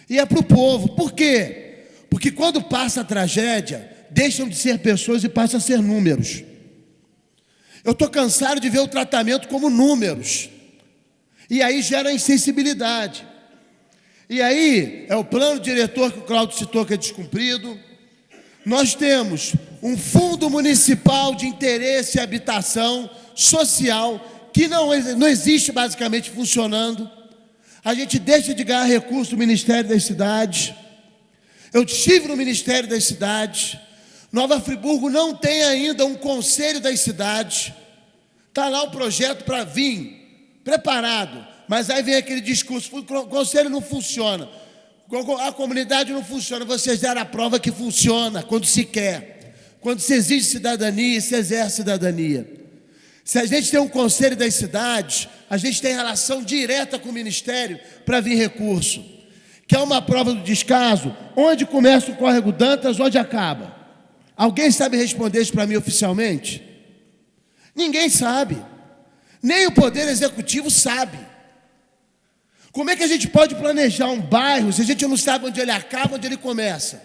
E é para o povo. Por quê? Porque quando passa a tragédia, deixam de ser pessoas e passam a ser números. Eu estou cansado de ver o tratamento como números. E aí gera insensibilidade. E aí é o plano diretor que o Cláudio citou que é descumprido. Nós temos um fundo municipal de interesse e habitação social que não existe basicamente funcionando. A gente deixa de ganhar recurso do Ministério das Cidades. Eu estive no Ministério das Cidades. Nova Friburgo não tem ainda um conselho das cidades. Está lá o projeto para vir, preparado. Mas aí vem aquele discurso, o conselho não funciona. A comunidade não funciona. Vocês deram a prova que funciona quando se quer. Quando se exige cidadania, se exerce cidadania. Se a gente tem um conselho das cidades, a gente tem relação direta com o Ministério para vir recurso. Que é uma prova do descaso. Onde começa o Córrego Dantas, onde acaba? Alguém sabe responder isso para mim oficialmente? Ninguém sabe. Nem o Poder Executivo sabe. Como é que a gente pode planejar um bairro se a gente não sabe onde ele acaba, onde ele começa?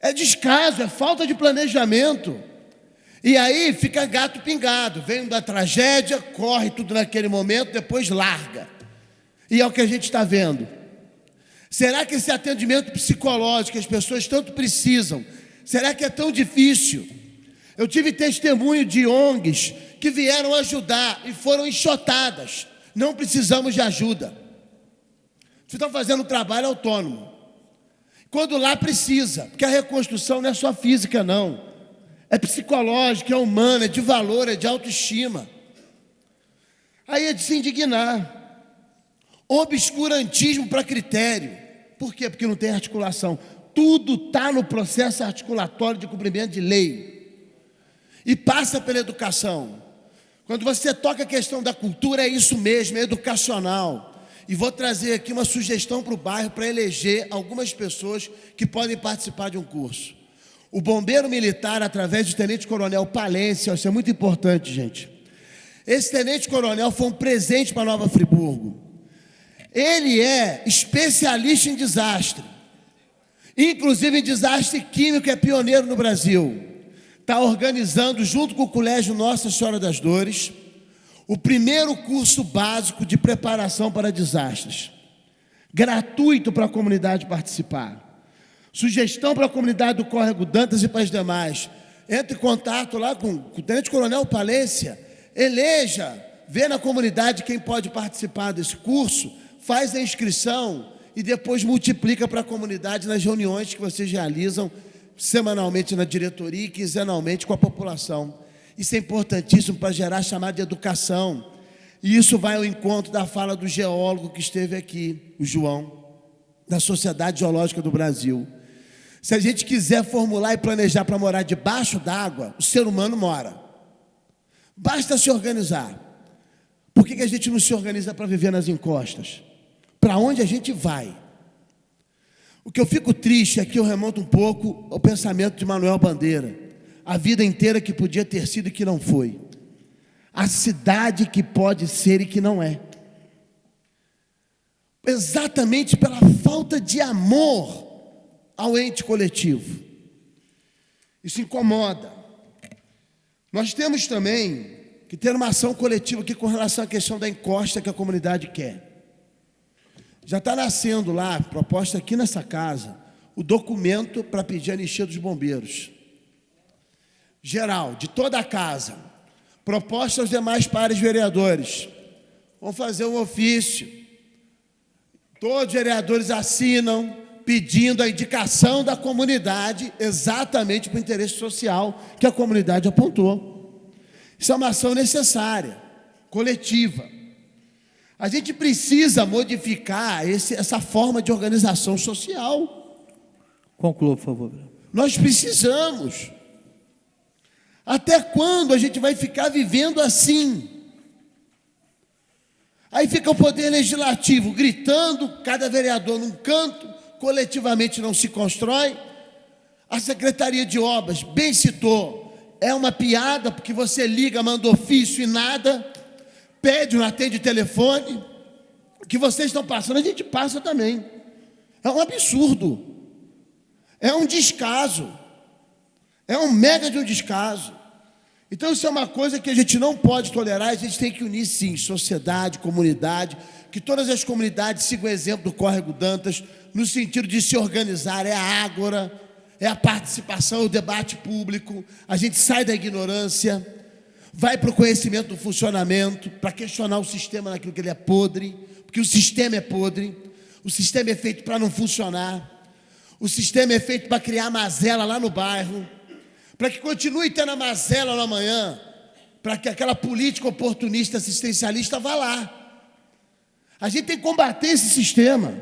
É descaso, é falta de planejamento. E aí fica gato pingado. Vem da tragédia, corre tudo naquele momento, depois larga. E é o que a gente está vendo. Será que esse atendimento psicológico que as pessoas tanto precisam, será que é tão difícil? Eu tive testemunho de ONGs que vieram ajudar e foram enxotadas. Não precisamos de ajuda. Vocês estão fazendo um trabalho autônomo. Quando lá precisa, porque a reconstrução não é só física, não. É psicológica, é humana, é de valor, é de autoestima. Aí é de se indignar. Obscurantismo para critério. Por quê? Porque não tem articulação. Tudo está no processo articulatório de cumprimento de lei. E passa pela educação. Quando você toca a questão da cultura, é isso mesmo, é educacional. E vou trazer aqui uma sugestão para o bairro para eleger algumas pessoas que podem participar de um curso. O bombeiro militar, através do tenente-coronel Palência, isso é muito importante, gente. Esse tenente-coronel foi um presente para Nova Friburgo. Ele é especialista em desastre. Inclusive em desastre químico, é pioneiro no Brasil. Está organizando, junto com o Colégio Nossa Senhora das Dores, o primeiro curso básico de preparação para desastres. Gratuito para a comunidade participar. Sugestão para a comunidade do Córrego Dantas e para as demais. Entre em contato lá com o tenente-coronel Palência. Eleja, vê na comunidade quem pode participar desse curso, faz a inscrição e depois multiplica para a comunidade nas reuniões que vocês realizam semanalmente na diretoria e quinzenalmente com a população. Isso é importantíssimo para gerar chamada de educação. E isso vai ao encontro da fala do geólogo que esteve aqui, o João, da Sociedade Geológica do Brasil. Se a gente quiser formular e planejar para morar debaixo d'água, o ser humano mora. Basta se organizar. Por que a gente não se organiza para viver nas encostas? Para onde a gente vai? O que eu fico triste é que eu remonto um pouco ao pensamento de Manuel Bandeira. A vida inteira que podia ter sido e que não foi. A cidade que pode ser e que não é. Exatamente pela falta de amor ao ente coletivo. Isso incomoda. Nós temos também que ter uma ação coletiva aqui com relação à questão da encosta que a comunidade quer. Já está nascendo lá, proposta aqui nessa casa, o documento para pedir a anistia dos bombeiros. Geral, de toda a casa. Proposta aos demais pares vereadores. Vamos fazer um ofício. Todos os vereadores assinam, pedindo a indicação da comunidade, exatamente para o interesse social que a comunidade apontou. Isso é uma ação necessária, coletiva. A gente precisa modificar essa forma de organização social. Conclua, por favor. Nós precisamos. Até quando a gente vai ficar vivendo assim? Aí fica o poder legislativo gritando, cada vereador num canto, coletivamente não se constrói. A Secretaria de Obras, bem citou, é uma piada, porque você liga, manda ofício e nada, pede, não atende o telefone. O que vocês estão passando, a gente passa também. É um absurdo. É um descaso. É um mega de um descaso. Então isso é uma coisa que a gente não pode tolerar. A gente tem que unir sim, sociedade, comunidade, que todas as comunidades sigam o exemplo do Córrego Dantas, no sentido de se organizar. É a ágora, é a participação, o debate público. A gente sai da ignorância, vai para o conhecimento do funcionamento, para questionar o sistema naquilo que ele é podre, porque o sistema é podre, o sistema é feito para não funcionar, o sistema é feito para criar mazela lá no bairro, para que continue tendo a mazela no amanhã, para que aquela política oportunista assistencialista vá lá. A gente tem que combater esse sistema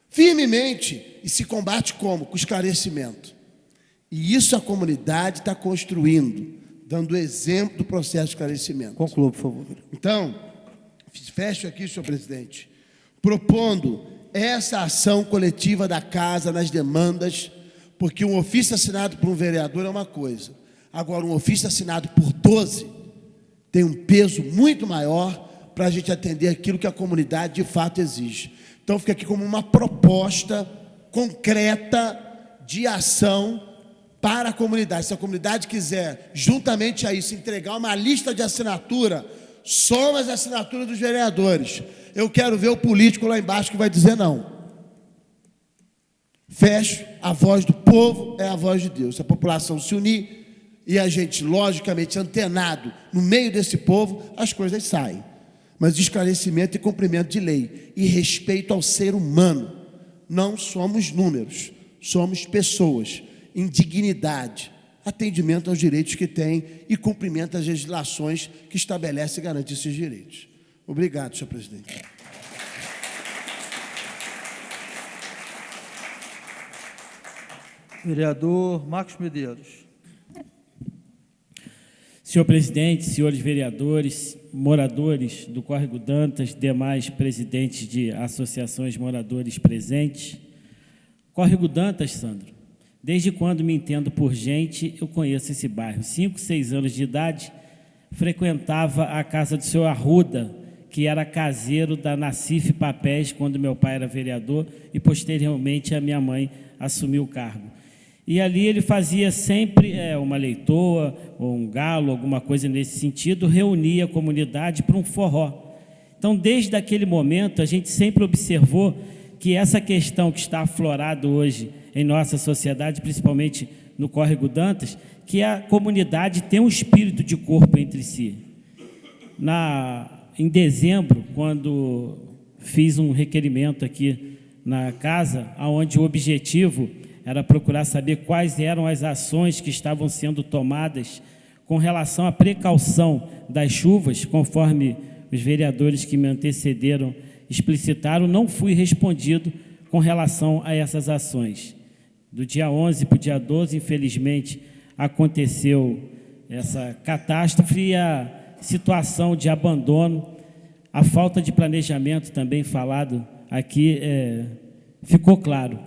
firmemente. E se combate como? Com esclarecimento. E isso a comunidade está construindo, dando exemplo do processo de esclarecimento. Conclua, por favor. Então, fecho aqui, senhor presidente, propondo essa ação coletiva da casa nas demandas, porque um ofício assinado por um vereador é uma coisa. Agora, um ofício assinado por 12 tem um peso muito maior para a gente atender aquilo que a comunidade de fato exige. Então, fica aqui como uma proposta concreta de ação para a comunidade. Se a comunidade quiser, juntamente a isso, entregar uma lista de assinatura, soma as assinaturas dos vereadores. Eu quero ver o político lá embaixo que vai dizer não. Fecho, a voz do povo é a voz de Deus. Se a população se unir e a gente, logicamente, antenado no meio desse povo, as coisas saem. Mas de esclarecimento e cumprimento de lei e respeito ao ser humano. Não somos números, somos pessoas em dignidade, atendimento aos direitos que têm e cumprimento às legislações que estabelecem e garantem esses direitos. Obrigado, senhor presidente. Vereador Marcos Medeiros. Senhor presidente, senhores vereadores, moradores do Córrego Dantas, demais presidentes de associações moradores presentes. Córrego Dantas, Sandro, desde quando me entendo por gente, eu conheço esse bairro. 5, 6 anos de idade, frequentava a casa do senhor Arruda, que era caseiro da Nassif Papéis, quando meu pai era vereador, e posteriormente a minha mãe assumiu o cargo. E ali ele fazia sempre uma leitoa, ou um galo, alguma coisa nesse sentido, reunia a comunidade para um forró. Então, desde aquele momento, a gente sempre observou que essa questão que está aflorada hoje em nossa sociedade, principalmente no Córrego Dantas, que a comunidade tem um espírito de corpo entre si. Em dezembro, quando fiz um requerimento aqui na casa, onde o objetivo era procurar saber quais eram as ações que estavam sendo tomadas com relação à precaução das chuvas, conforme os vereadores que me antecederam explicitaram, não fui respondido com relação a essas ações. Do dia 11 para o dia 12, infelizmente, aconteceu essa catástrofe e a situação de abandono, a falta de planejamento também falado aqui ficou claro.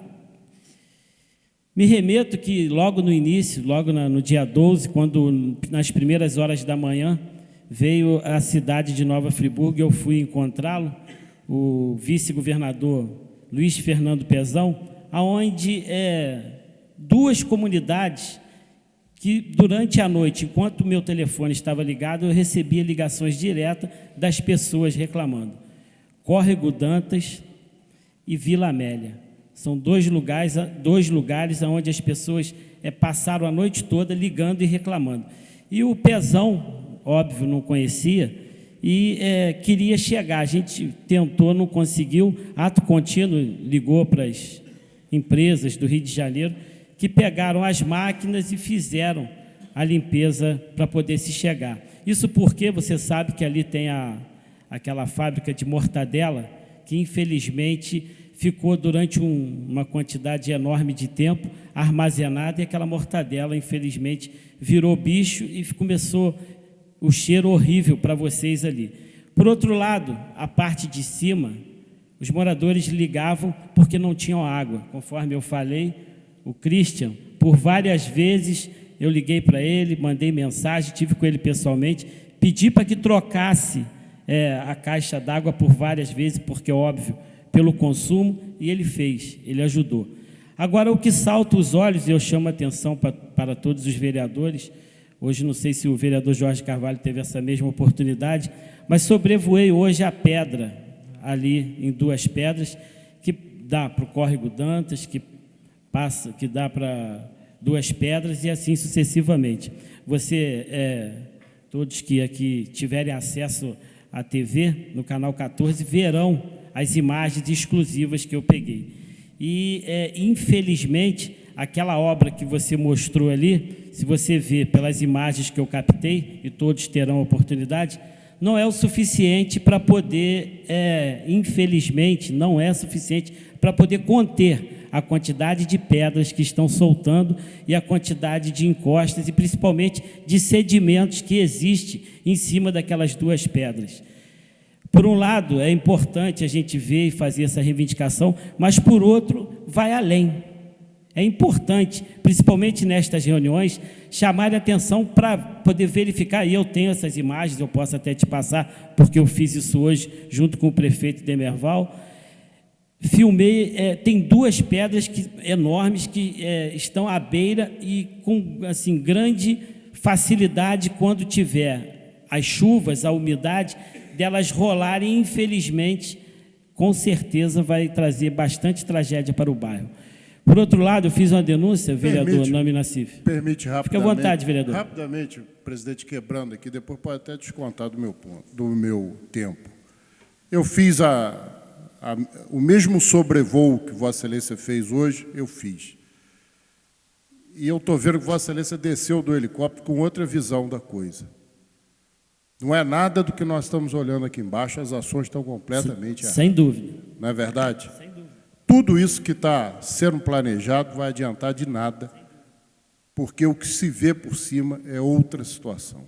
Me remeto que logo no início, no dia 12, quando nas primeiras horas da manhã, veio à cidade de Nova Friburgo e eu fui encontrá-lo, o vice-governador Luiz Fernando Pezão, aonde duas comunidades que durante a noite, enquanto o meu telefone estava ligado, eu recebia ligações diretas das pessoas reclamando. Córrego Dantas e Vila Amélia. São dois lugares onde as pessoas passaram a noite toda ligando e reclamando. E o Pezão, óbvio, não conhecia e queria chegar. A gente tentou, não conseguiu. Ato contínuo, ligou para as empresas do Rio de Janeiro, que pegaram as máquinas e fizeram a limpeza para poder se chegar. Isso porque você sabe que ali tem aquela fábrica de mortadela, que infelizmente ficou durante uma quantidade enorme de tempo armazenada, e aquela mortadela, infelizmente, virou bicho e começou o cheiro horrível para vocês ali. Por outro lado, a parte de cima, os moradores ligavam porque não tinham água. Conforme eu falei, o Christian, por várias vezes, eu liguei para ele, mandei mensagem, tive com ele pessoalmente, pedi para que trocasse a caixa d'água por várias vezes, porque, óbvio, pelo consumo, e ele fez, ele ajudou. Agora, o que salta os olhos, e eu chamo a atenção para todos os vereadores, hoje não sei se o vereador Jorge Carvalho teve essa mesma oportunidade, mas sobrevoei hoje a pedra, ali em Duas Pedras, que dá para o Córrego Dantas, que dá para Duas Pedras, e assim sucessivamente. Todos que aqui tiverem acesso à TV, no canal 14, verão as imagens exclusivas que eu peguei. E, infelizmente, aquela obra que você mostrou ali, se você ver pelas imagens que eu captei, e todos terão oportunidade, não é o suficiente para poder, infelizmente, não é suficiente para poder conter a quantidade de pedras que estão soltando e a quantidade de encostas e, principalmente, de sedimentos que existe em cima daquelas duas pedras. Por um lado, é importante a gente ver e fazer essa reivindicação, mas, por outro, vai além. É importante, principalmente nestas reuniões, chamar a atenção para poder verificar, e eu tenho essas imagens, eu posso até te passar, porque eu fiz isso hoje junto com o prefeito Demerval. Filmei, tem duas pedras enormes que estão à beira e com assim, grande facilidade, quando tiver as chuvas, a umidade, delas rolarem, infelizmente, com certeza vai trazer bastante tragédia para o bairro. Por outro lado, eu fiz uma denúncia, vereador Nami Nassif. Permite rapidamente. Fique à vontade, vereador. Rapidamente, presidente, quebrando aqui, depois pode até descontar do meu tempo. Eu fiz o mesmo sobrevoo que Vossa Excelência fez hoje, eu fiz. E eu estou vendo que Vossa Excelência desceu do helicóptero com outra visão da coisa. Não é nada do que nós estamos olhando aqui embaixo, as ações estão completamente erradas. Sem dúvida. Não é verdade? Sem dúvida. Tudo isso que está sendo planejado vai adiantar de nada, porque o que se vê por cima é outra situação.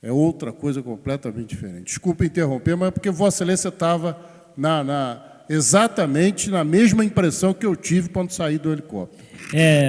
É outra coisa completamente diferente. Desculpa interromper, mas é porque Vossa Excelência estava exatamente na mesma impressão que eu tive quando saí do helicóptero.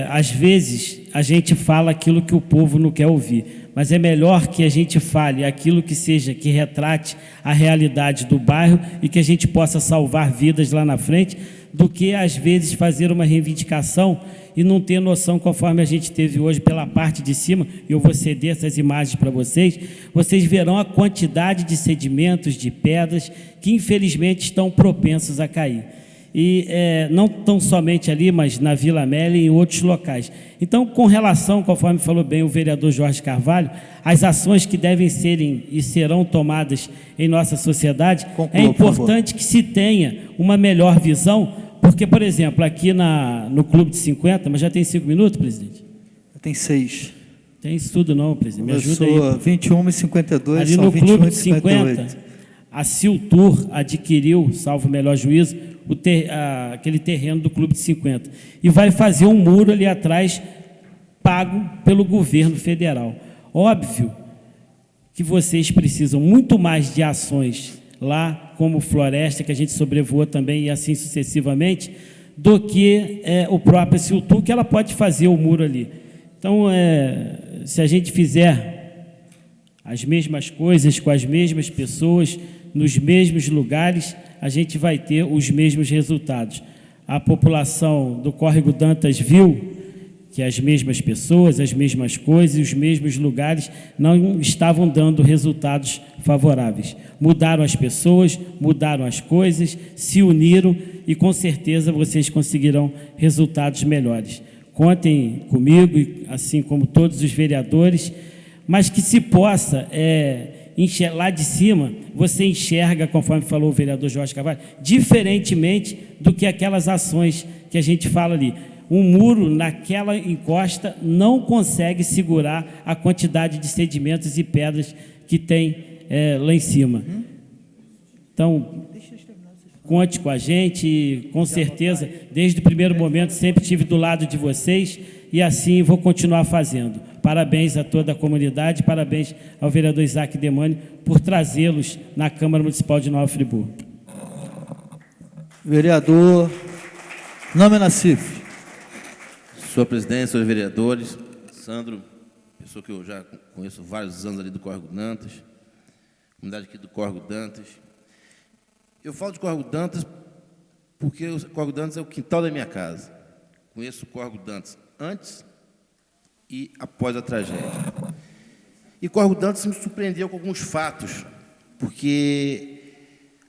Às vezes, a gente fala aquilo que o povo não quer ouvir, mas é melhor que a gente fale aquilo que retrate a realidade do bairro e que a gente possa salvar vidas lá na frente, do que, às vezes, fazer uma reivindicação e não ter noção, conforme a gente teve hoje pela parte de cima, e eu vou ceder essas imagens para vocês, vocês verão a quantidade de sedimentos, de pedras, que, infelizmente, estão propensos a cair. E não tão somente ali, mas na Vila Amélia e em outros locais. Então, com relação, conforme falou bem o vereador Jorge Carvalho, as ações que devem serem e serão tomadas em nossa sociedade, é importante que se tenha uma melhor visão, porque, por exemplo, aqui no Clube de 50, mas já tem 5 minutos, presidente? Tem 6. Tem isso tudo não, presidente, me ajuda aí. 21h52, ali no Clube de 50, a Siltur adquiriu, salvo o melhor juízo, aquele terreno do Clube de 50, e vai fazer um muro ali atrás, pago pelo governo federal. Óbvio que vocês precisam muito mais de ações lá como floresta, que a gente sobrevoou também e assim sucessivamente, do que o próprio Siltu, que ela pode fazer o muro ali. Então, se a gente fizer as mesmas coisas com as mesmas pessoas, nos mesmos lugares, a gente vai ter os mesmos resultados. A população do Córrego Dantas viu que as mesmas pessoas, as mesmas coisas, os mesmos lugares não estavam dando resultados favoráveis. Mudaram as pessoas, mudaram as coisas, se uniram e, com certeza, vocês conseguirão resultados melhores. Contem comigo, assim como todos os vereadores, mas que se possa, lá de cima, você enxerga, conforme falou o vereador Jorge Carvalho, diferentemente do que aquelas ações que a gente fala ali. Um muro naquela encosta não consegue segurar a quantidade de sedimentos e pedras que tem lá em cima. Então, conte com a gente, com certeza, desde o primeiro momento sempre estive do lado de vocês e assim vou continuar fazendo. Parabéns a toda a comunidade, parabéns ao vereador Isaac Demani por trazê-los na Câmara Municipal de Nova Friburgo. Vereador Nome Nassif. Senhor presidente, senhores vereadores, Sandro, pessoa que eu já conheço vários anos ali do Córrego Dantas, comunidade aqui do Córrego Dantas. Eu falo de Córrego Dantas porque o Córrego Dantas é o quintal da minha casa. Conheço o Córrego Dantas antes e após a tragédia. E Córrego Dantas me surpreendeu com alguns fatos, porque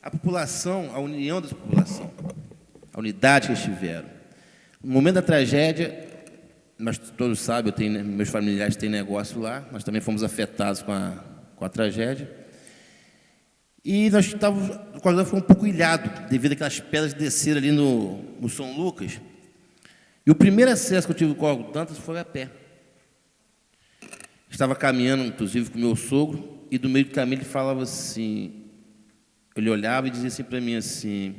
a população, a união da população, a unidade que eles tiveram. No momento da tragédia, mas todos sabem, meus familiares têm negócio lá, nós também fomos afetados com a tragédia. E nós estávamos, o Córrego ficou um pouco ilhado, devido àquelas pedras que desceram ali no São Lucas. E o primeiro acesso que eu tive no Córrego Dantas foi a pé. Estava caminhando, inclusive, com o meu sogro, e do meio do caminho ele falava assim, ele olhava e dizia assim para mim assim,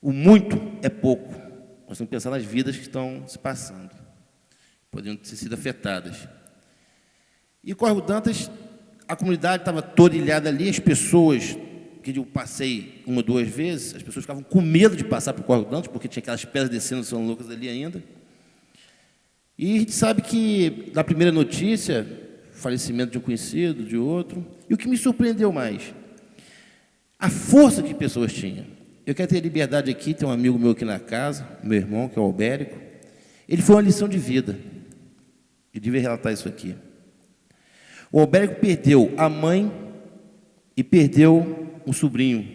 o muito é pouco, nós temos que pensar nas vidas que estão se passando, poderiam ter sido afetadas. E o Córrego Dantas, a comunidade estava toda ilhada ali, as pessoas, que eu passei uma ou duas vezes, as pessoas ficavam com medo de passar para o Córrego Dantas, porque tinha aquelas pedras descendo, São Lucas ali ainda. E a gente sabe que, na primeira notícia, falecimento de um conhecido, de outro, e o que me surpreendeu mais, a força que pessoas tinham. Eu quero ter liberdade aqui, tem um amigo meu aqui na casa, meu irmão, que é o Albérico, ele foi uma lição de vida, eu devia relatar isso aqui. O Albérico perdeu a mãe e perdeu um sobrinho.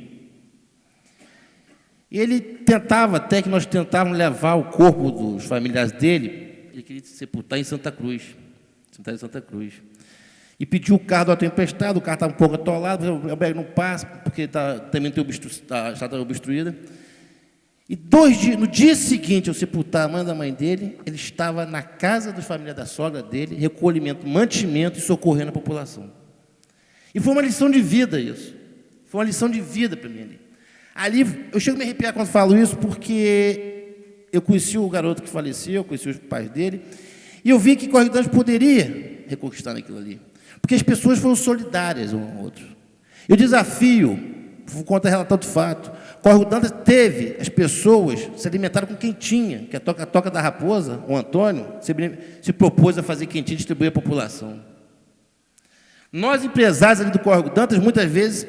E ele tentava, até que nós tentávamos levar o corpo dos familiares dele, ele queria se sepultar em Santa Cruz, e pediu o carro do auto emprestado, o carro estava um pouco atolado, o Albérico não passa, porque também tem a estrada obstruída. E no dia seguinte, ao sepultar a mãe dele, ele estava na casa dos familiares da sogra dele, recolhimento, mantimento e socorrendo a população. E foi uma lição de vida isso. Foi uma lição de vida para mim ali. Ali, eu chego a me arrepiar quando falo isso, porque eu conheci o garoto que faleceu, conheci os pais dele, e eu vi que Córrego Dantas poderia reconquistar naquilo ali. Porque as pessoas foram solidárias um ao outro. Eu desafio, vou contar relatar do fato, Córrego Dantas teve, as pessoas se alimentaram com quentinha, que a Toca da Raposa, o Antônio, se propôs a fazer quentinha e distribuir à população. Nós, empresários ali do Córrego Dantas, muitas vezes,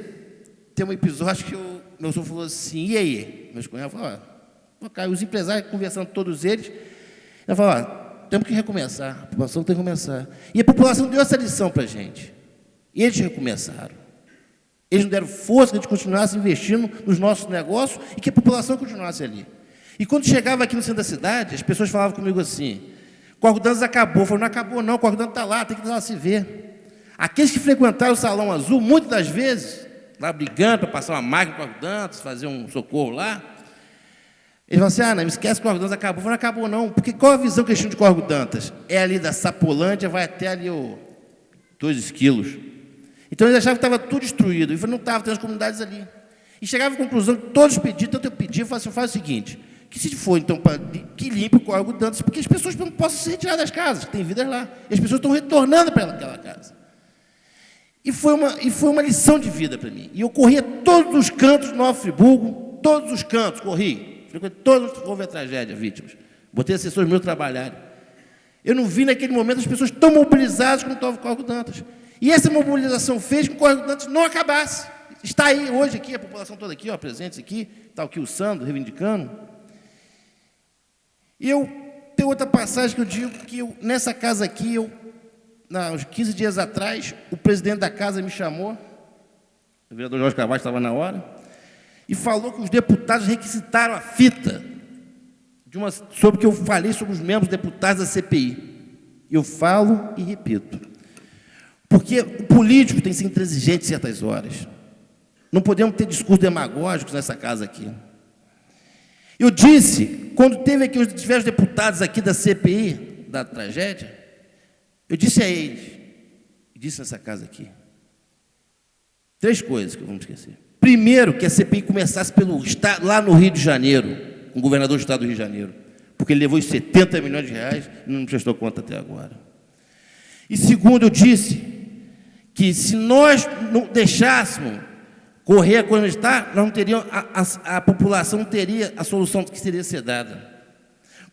tem um episódio que meu sogro falou assim, e aí? Meus cunhados falaram, os empresários, conversando todos eles, eu falo, temos que recomeçar, a população tem que recomeçar. E a população deu essa lição para a gente. E eles recomeçaram. Eles não deram força que a gente continuasse investindo nos nossos negócios e que a população continuasse ali. E quando chegava aqui no centro da cidade, as pessoas falavam comigo assim, Córrego Dantas acabou. Eu falei, não acabou não, Córrego Dantas está lá, tem que ir lá se ver. Aqueles que frequentaram o Salão Azul, muitas das vezes, lá brigando para passar uma máquina no Córrego Dantas, fazer um socorro lá, eles falam assim, não esquece que o Córrego Dantas acabou. Eu falei, não acabou não, porque qual a visão que eles tinham de Córrego Dantas? É ali da Sapolândia, vai até ali 2 esquilos. Então eles achavam que estava tudo destruído. E não estava, tem as comunidades ali. E chegava à conclusão que todos pediam, tanto eu pedi, eu falei assim, faz o seguinte, que se for, então, que limpe o Córrego Dantas, porque as pessoas não possam se retirar das casas, que tem vidas lá. E as pessoas estão retornando para aquela casa. E foi uma lição de vida para mim. E eu corria todos os cantos de Nova Friburgo, todos os cantos, corri. Todos houve a tragédia, vítimas. Botei assessores meus trabalharem. Eu não vi naquele momento as pessoas tão mobilizadas como estava o Córrego Dantas. E essa mobilização fez com que o Córrego Dantas não acabasse. Está aí hoje aqui, a população toda aqui, ó, presentes aqui, está aqui o Sandro reivindicando. E tem outra passagem que eu digo que nessa casa aqui, uns 15 dias atrás, o presidente da casa me chamou, o vereador Jorge Carvalho estava na hora, e falou que os deputados requisitaram a fita sobre o que eu falei sobre os membros deputados da CPI. Eu falo e repito. Porque o político tem que ser intransigente em certas horas. Não podemos ter discursos demagógicos nessa casa aqui. Eu disse, quando teve aqui os diversos deputados aqui da CPI, da tragédia, eu disse a eles, disse nessa casa aqui, 3 coisas que eu vou esquecer. Primeiro, que a CPI começasse lá no Rio de Janeiro, com o governador do estado do Rio de Janeiro, porque ele levou os 70 milhões de reais e não prestou conta até agora. E segundo, eu disse que se nós não deixássemos correr quando está, nós não teríamos, a população não teria a solução que seria ser dada.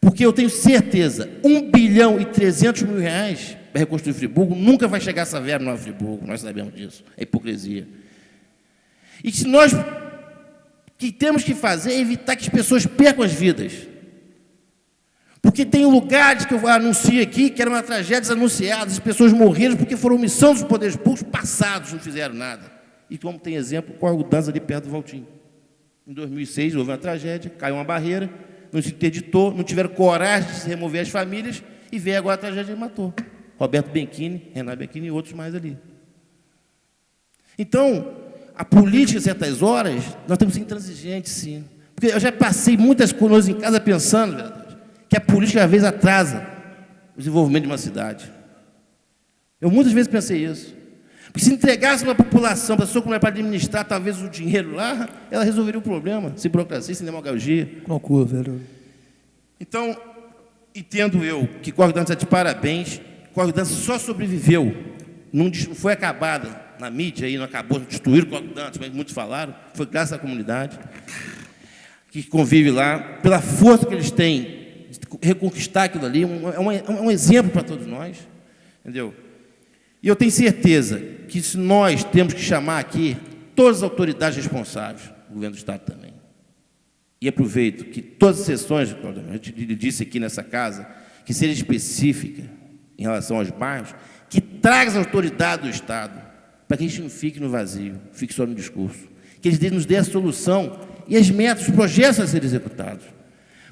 Porque eu tenho certeza, 1 bilhão e 300 mil reais para reconstruir Friburgo nunca vai chegar a essa verba no Nova Friburgo, nós sabemos disso, é hipocrisia. E se nós, o que temos que fazer é evitar que as pessoas percam as vidas. Porque tem lugares que eu anuncio aqui que eram tragédias anunciadas, as pessoas morreram porque foram omissão dos poderes públicos passados, não fizeram nada. E como tem exemplo, o Córrego Dantas ali perto do Valtinho. Em 2006 houve uma tragédia, caiu uma barreira, não se interditou, não tiveram coragem de se remover as famílias e veio agora a tragédia e matou. Roberto Benchini, Renato Benchini e outros mais ali. Então, a política, em certas horas, nós temos que ser intransigentes, sim. Porque eu já passei muitas coisas em casa pensando, vereadores, que a política, às vezes, atrasa o desenvolvimento de uma cidade. Eu muitas vezes pensei isso. Porque se entregasse uma população, a pessoa como é para administrar, talvez, o dinheiro lá, ela resolveria o problema, sem burocracia, sem demagogia. Conclua, vereador. Então, entendo eu que o Córrego Dantas é de parabéns, o Córrego Dantas só sobreviveu, não foi acabada na mídia, aí não acabou, não destruíram o Córrego Dantas, mas muitos falaram, foi graças à comunidade que convive lá, pela força que eles têm de reconquistar aquilo ali, é um exemplo para todos nós, entendeu? E eu tenho certeza que se nós temos que chamar aqui todas as autoridades responsáveis, o governo do Estado também, e aproveito que todas as sessões, eu disse aqui nessa casa, que seja específica em relação aos bairros, que traga as autoridades do Estado, para que a gente não fique no vazio, fique só no discurso, que eles nos dêem a solução e as metas, os projetos a serem executados.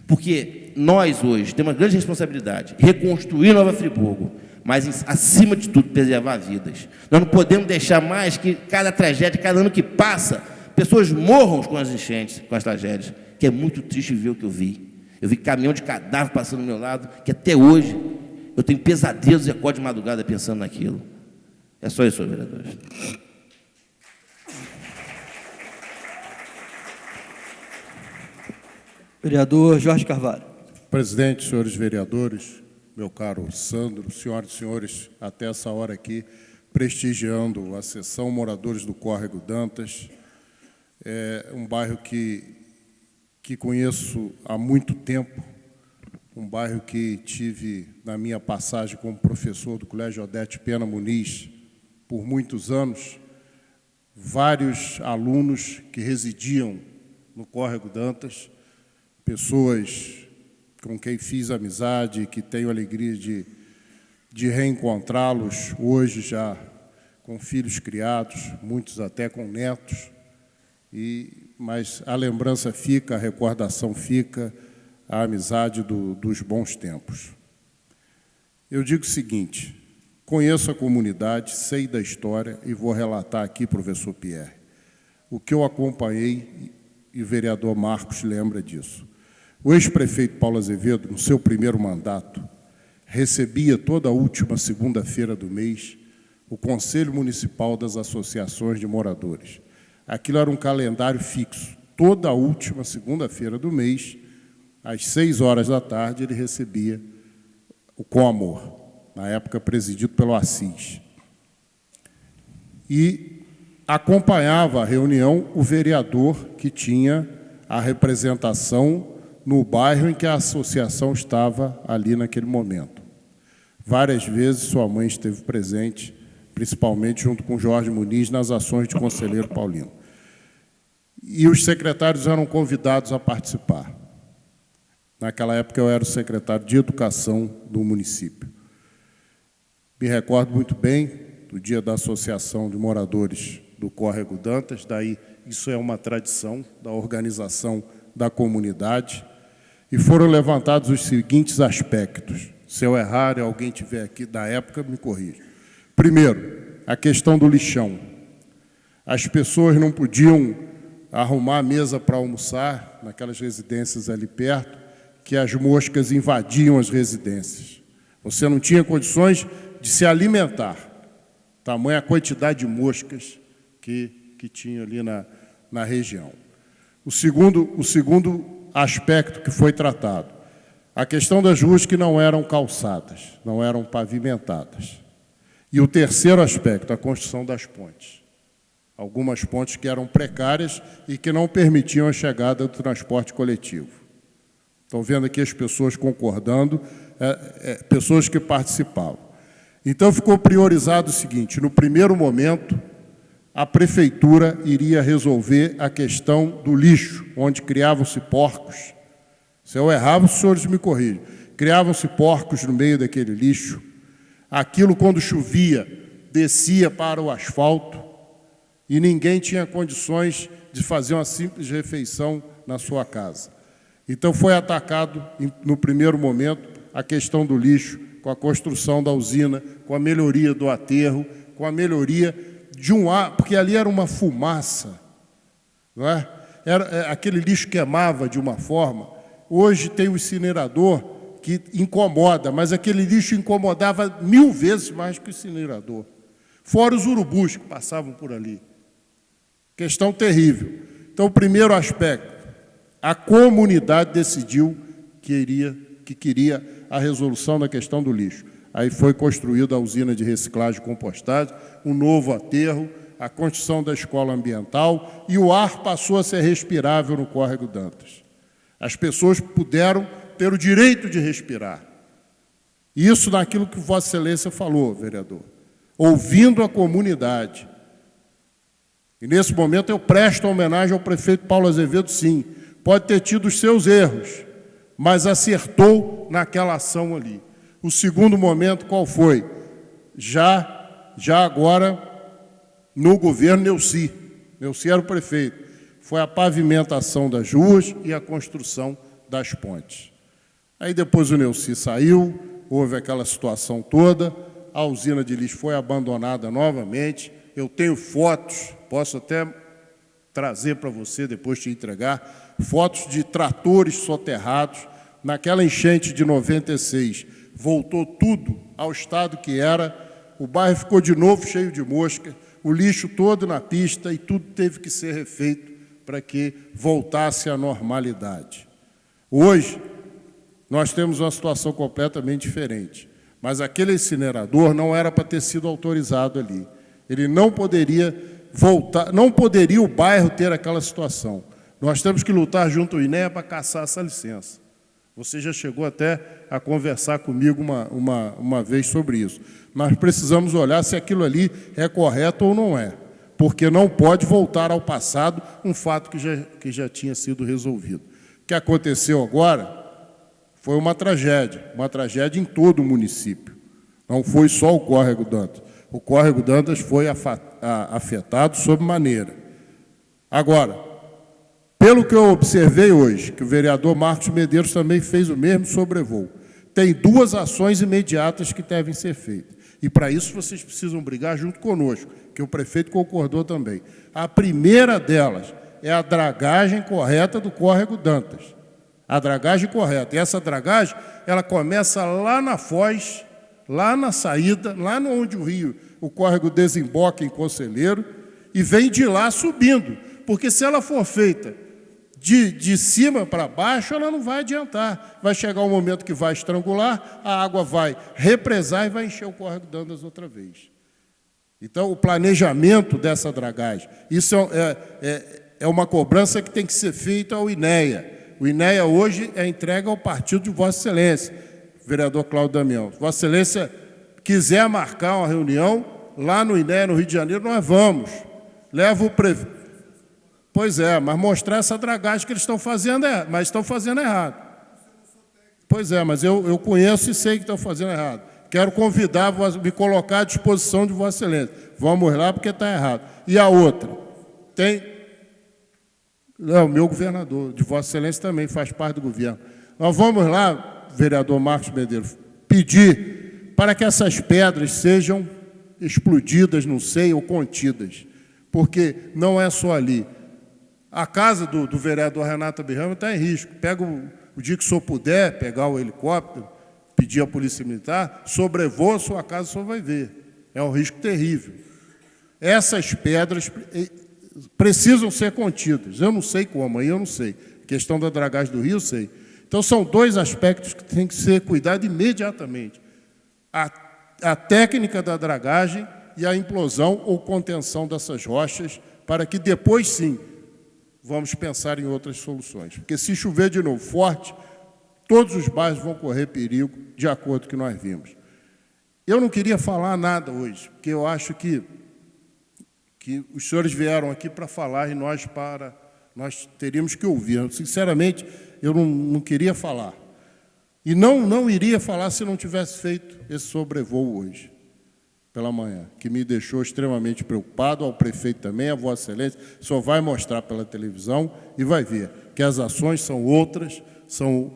Porque nós hoje temos uma grande responsabilidade, reconstruir Nova Friburgo, mas, acima de tudo, preservar vidas. Nós não podemos deixar mais que cada tragédia, cada ano que passa, pessoas morram com as enchentes, com as tragédias, que é muito triste ver o que eu vi. Eu vi caminhão de cadáver passando do meu lado, que até hoje eu tenho pesadelos e acordo de madrugada pensando naquilo. É só isso, vereadores. Vereador Jorge Carvalho. Presidente, senhores vereadores, meu caro Sandro, senhoras e senhores, até essa hora aqui, prestigiando a sessão Moradores do Córrego Dantas, é um bairro que conheço há muito tempo, um bairro que tive na minha passagem como professor do Colégio Odete Pena Muniz por muitos anos, vários alunos que residiam no Córrego Dantas, pessoas com quem fiz amizade, que tenho a alegria de reencontrá-los hoje já com filhos criados, muitos até com netos, mas a lembrança fica, a recordação fica, a amizade dos bons tempos. Eu digo o seguinte, conheço a comunidade, sei da história e vou relatar aqui, professor Pierre, o que eu acompanhei e o vereador Marcos lembra disso. O ex-prefeito Paulo Azevedo, no seu primeiro mandato, recebia toda a última segunda-feira do mês o Conselho Municipal das Associações de Moradores. Aquilo era um calendário fixo. Toda a última segunda-feira do mês, às 6 horas da tarde, ele recebia o Com Amor, na época presidido pelo Assis. E acompanhava a reunião o vereador que tinha a representação no bairro em que a associação estava ali naquele momento. Várias vezes sua mãe esteve presente, principalmente junto com Jorge Muniz, nas ações de Conselheiro Paulino. E os secretários eram convidados a participar. Naquela época eu era o secretário de Educação do município. Me recordo muito bem do dia da Associação de Moradores do Córrego Dantas, daí isso é uma tradição da organização da comunidade, e foram levantados os seguintes aspectos. Se eu errar e alguém tiver aqui da época, me corrija. Primeiro, a questão do lixão. As pessoas não podiam arrumar a mesa para almoçar naquelas residências ali perto, que as moscas invadiam as residências. Você não tinha condições de se alimentar, tamanha a quantidade de moscas que tinha ali na região. O segundo aspecto que foi tratado, a questão das ruas que não eram calçadas, não eram pavimentadas. E o terceiro aspecto, a construção das pontes. Algumas pontes que eram precárias e que não permitiam a chegada do transporte coletivo. Estão vendo aqui as pessoas concordando, pessoas que participavam. Então, ficou priorizado o seguinte, no primeiro momento, a prefeitura iria resolver a questão do lixo, onde criavam-se porcos. Se eu errava, os senhores me corrigem. Criavam-se porcos no meio daquele lixo. Aquilo, quando chovia, descia para o asfalto e ninguém tinha condições de fazer uma simples refeição na sua casa. Então, foi atacado, no primeiro momento, a questão do lixo, com a construção da usina, com a melhoria do aterro, com a melhoria de um ar, porque ali era uma fumaça, não é? Aquele lixo queimava de uma forma. Hoje tem o incinerador que incomoda, mas aquele lixo incomodava 1000 vezes mais que o incinerador. Fora os urubus que passavam por ali. Questão terrível. Então, o primeiro aspecto, a comunidade decidiu que queria a resolução da questão do lixo. Aí foi construída a usina de reciclagem e compostagem, um novo aterro, a construção da escola ambiental e o ar passou a ser respirável no Córrego Dantas. As pessoas puderam ter o direito de respirar. Isso naquilo que Vossa Excelência falou, vereador. Ouvindo a comunidade. E nesse momento eu presto homenagem ao prefeito Paulo Azevedo, sim. Pode ter tido os seus erros, mas acertou naquela ação ali. O segundo momento, qual foi? Já agora, no governo Neuci. Neuci era o prefeito. Foi a pavimentação das ruas e a construção das pontes. Aí depois o Neuci saiu, houve aquela situação toda, a usina de lixo foi abandonada novamente. Eu tenho fotos, posso até trazer para você, depois te entregar, fotos de tratores soterrados. Naquela enchente de 96, voltou tudo ao estado que era, o bairro ficou de novo cheio de mosca, o lixo todo na pista e tudo teve que ser refeito para que voltasse à normalidade. Hoje, nós temos uma situação completamente diferente, mas aquele incinerador não era para ter sido autorizado ali. Ele não poderia voltar, não poderia o bairro ter aquela situação. Nós temos que lutar junto ao INEA para caçar essa licença. Você já chegou até a conversar comigo uma vez sobre isso. Nós precisamos olhar se aquilo ali é correto ou não é, porque não pode voltar ao passado um fato que já tinha sido resolvido. O que aconteceu agora foi uma tragédia em todo o município. Não foi só o Córrego Dantas. O Córrego Dantas foi afetado sobremaneira. Agora, pelo que eu observei hoje, que o vereador Marcos Medeiros também fez o mesmo sobrevoo, tem 2 ações imediatas que devem ser feitas. E, para isso, vocês precisam brigar junto conosco, que o prefeito concordou também. A primeira delas é a dragagem correta do Córrego Dantas. A dragagem correta. E essa dragagem, ela começa lá na foz, lá na saída, lá onde o córrego desemboca em Conselheiro, e vem de lá subindo. Porque se ela for feita de cima para baixo, ela não vai adiantar. Vai chegar um momento que vai estrangular, a água vai represar e vai encher o Córrego Dantas outra vez. Então, o planejamento dessa dragagem, isso é uma cobrança que tem que ser feita ao INEA. O INEA hoje é entregue ao partido de Vossa Excelência, vereador Cláudio Damião. Se Vossa Excelência quiser marcar uma reunião, lá no INEA, no Rio de Janeiro, nós vamos. Leva o prefeito. Pois é, mas mostrar essa dragagem que eles estão fazendo, mas estão fazendo errado. Pois é, mas eu conheço e sei que estão fazendo errado. Quero convidar, me colocar à disposição de Vossa Excelência. Vamos lá, porque está errado. E a outra? O meu governador, de Vossa Excelência também, faz parte do governo. Nós vamos lá, vereador Marcos Medeiros, pedir para que essas pedras sejam explodidas, não sei, ou contidas. Porque não é só ali. A casa do vereador Renato Birrama está em risco. Pega o dia que o senhor puder pegar o helicóptero, pedir à Polícia Militar, sobrevoa a sua casa, o senhor vai ver. É um risco terrível. Essas pedras precisam ser contidas. Eu não sei como, aí eu não sei. A questão da dragagem do rio, eu sei. Então, são dois aspectos que têm que ser cuidados imediatamente. A técnica da dragagem e a implosão ou contenção dessas rochas, para que depois, sim, vamos pensar em outras soluções. Porque se chover de novo forte, todos os bairros vão correr perigo, de acordo com o que nós vimos. Eu não queria falar nada hoje, porque eu acho que os senhores vieram aqui para falar e nós teríamos que ouvir. Sinceramente, eu não queria falar. E não iria falar se não tivesse feito esse sobrevoo hoje, pela manhã, que me deixou extremamente preocupado, ao prefeito também, a Vossa Excelência. Só vai mostrar pela televisão e vai ver que as ações são outras, são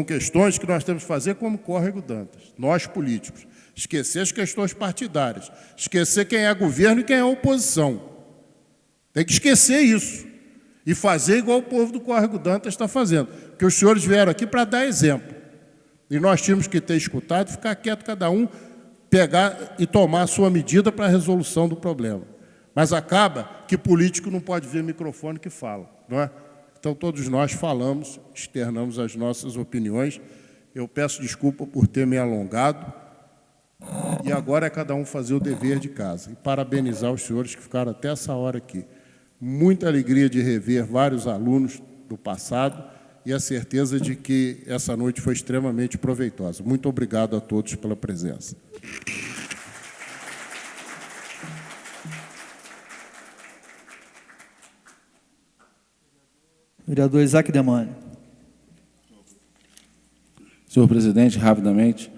questões que nós temos que fazer como Córrego Dantas, nós políticos. Esquecer as questões partidárias, esquecer quem é governo e quem é oposição. Tem que esquecer isso e fazer igual o povo do Córrego Dantas está fazendo, porque os senhores vieram aqui para dar exemplo. E nós tínhamos que ter escutado, ficar quieto cada um, pegar e tomar a sua medida para a resolução do problema. Mas acaba que político não pode ver microfone que fala, não é? Então, todos nós falamos, externamos as nossas opiniões. Eu peço desculpa por ter me alongado. E agora é cada um fazer o dever de casa. E parabenizar os senhores que ficaram até essa hora aqui. Muita alegria de rever vários alunos do passado e a certeza de que essa noite foi extremamente proveitosa. Muito obrigado a todos pela presença. Vereador Isaac Demani. Senhor presidente, rapidamente,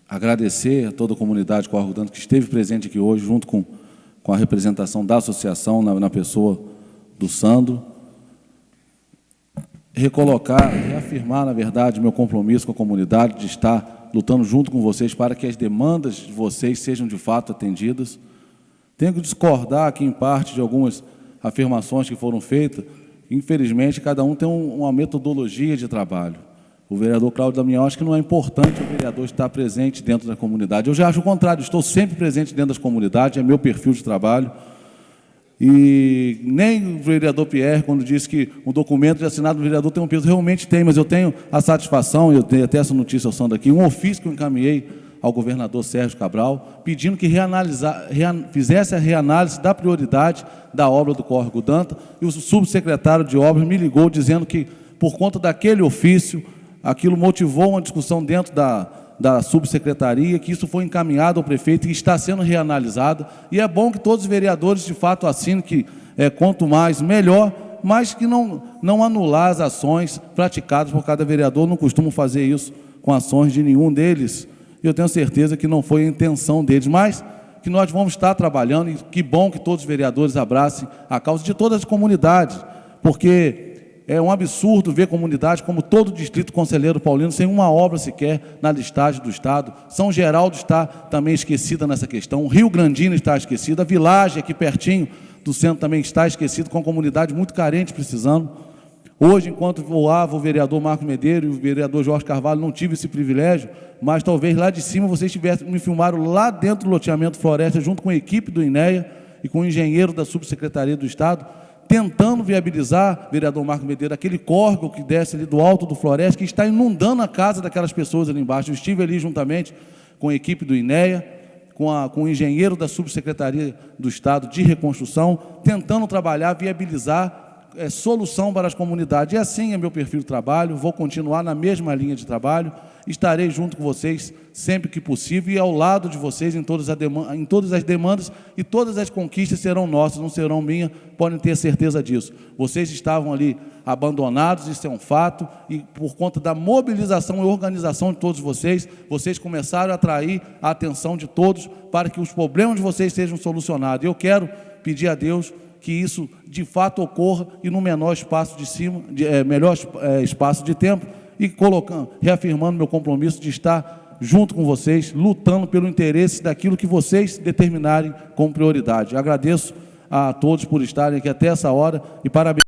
agradecer a toda a comunidade Córrego Dantas que esteve presente aqui hoje, junto com a representação da associação, na pessoa do Sandro. Reafirmar, na verdade, meu compromisso com a comunidade de estar lutando junto com vocês para que as demandas de vocês sejam, de fato, atendidas. Tenho que discordar aqui, em parte, de algumas afirmações que foram feitas. Infelizmente, cada um tem uma metodologia de trabalho. O vereador Cláudio Damião, acho que não é importante o vereador estar presente dentro da comunidade. Eu já acho o contrário, estou sempre presente dentro das comunidades, é meu perfil de trabalho. E nem o vereador Pierre, quando disse que um documento de assinado do vereador tem um peso, realmente tem, mas eu tenho a satisfação, eu tenho até essa notícia ao Sandro aqui, um ofício que eu encaminhei ao governador Sérgio Cabral, pedindo que fizesse a reanálise da prioridade da obra do Córrego Dantas, e o subsecretário de obras me ligou dizendo que, por conta daquele ofício, aquilo motivou uma discussão dentro da subsecretaria, que isso foi encaminhado ao prefeito e está sendo reanalisado, e é bom que todos os vereadores, de fato, assinem que quanto mais, melhor, mas que não anular as ações praticadas por cada vereador. Não costumo fazer isso com ações de nenhum deles, e eu tenho certeza que não foi a intenção deles, mas que nós vamos estar trabalhando, e que bom que todos os vereadores abracem a causa de todas as comunidades, porque é um absurdo ver comunidades como todo o Distrito Conselheiro Paulino sem uma obra sequer na listagem do Estado. São Geraldo está também esquecida nessa questão, Rio Grandino está esquecida, a Vilagem aqui pertinho do centro também está esquecido, com a comunidade muito carente precisando. Hoje, enquanto voava o vereador Marcos Medeiros e o vereador Jorge Carvalho, não tive esse privilégio, mas talvez lá de cima vocês me filmaram lá dentro do loteamento Floresta, junto com a equipe do INEA e com o engenheiro da Subsecretaria do Estado, tentando viabilizar, vereador Marcos Medeiros, aquele córrego que desce ali do alto do Floresta, que está inundando a casa daquelas pessoas ali embaixo. Eu estive ali juntamente com a equipe do INEA, com o engenheiro da Subsecretaria do Estado de Reconstrução, tentando trabalhar, viabilizar solução para as comunidades. E assim é meu perfil de trabalho, vou continuar na mesma linha de trabalho, estarei junto com vocês sempre que possível e ao lado de vocês em todas as demandas, e todas as conquistas serão nossas, não serão minhas, podem ter certeza disso. Vocês estavam ali abandonados, isso é um fato, e por conta da mobilização e organização de todos vocês, vocês começaram a atrair a atenção de todos para que os problemas de vocês sejam solucionados. Eu quero pedir a Deus que isso de fato ocorra e no menor espaço melhor espaço de tempo, e reafirmando meu compromisso de estar junto com vocês, lutando pelo interesse daquilo que vocês determinarem como prioridade. Agradeço a todos por estarem aqui até essa hora e parabéns.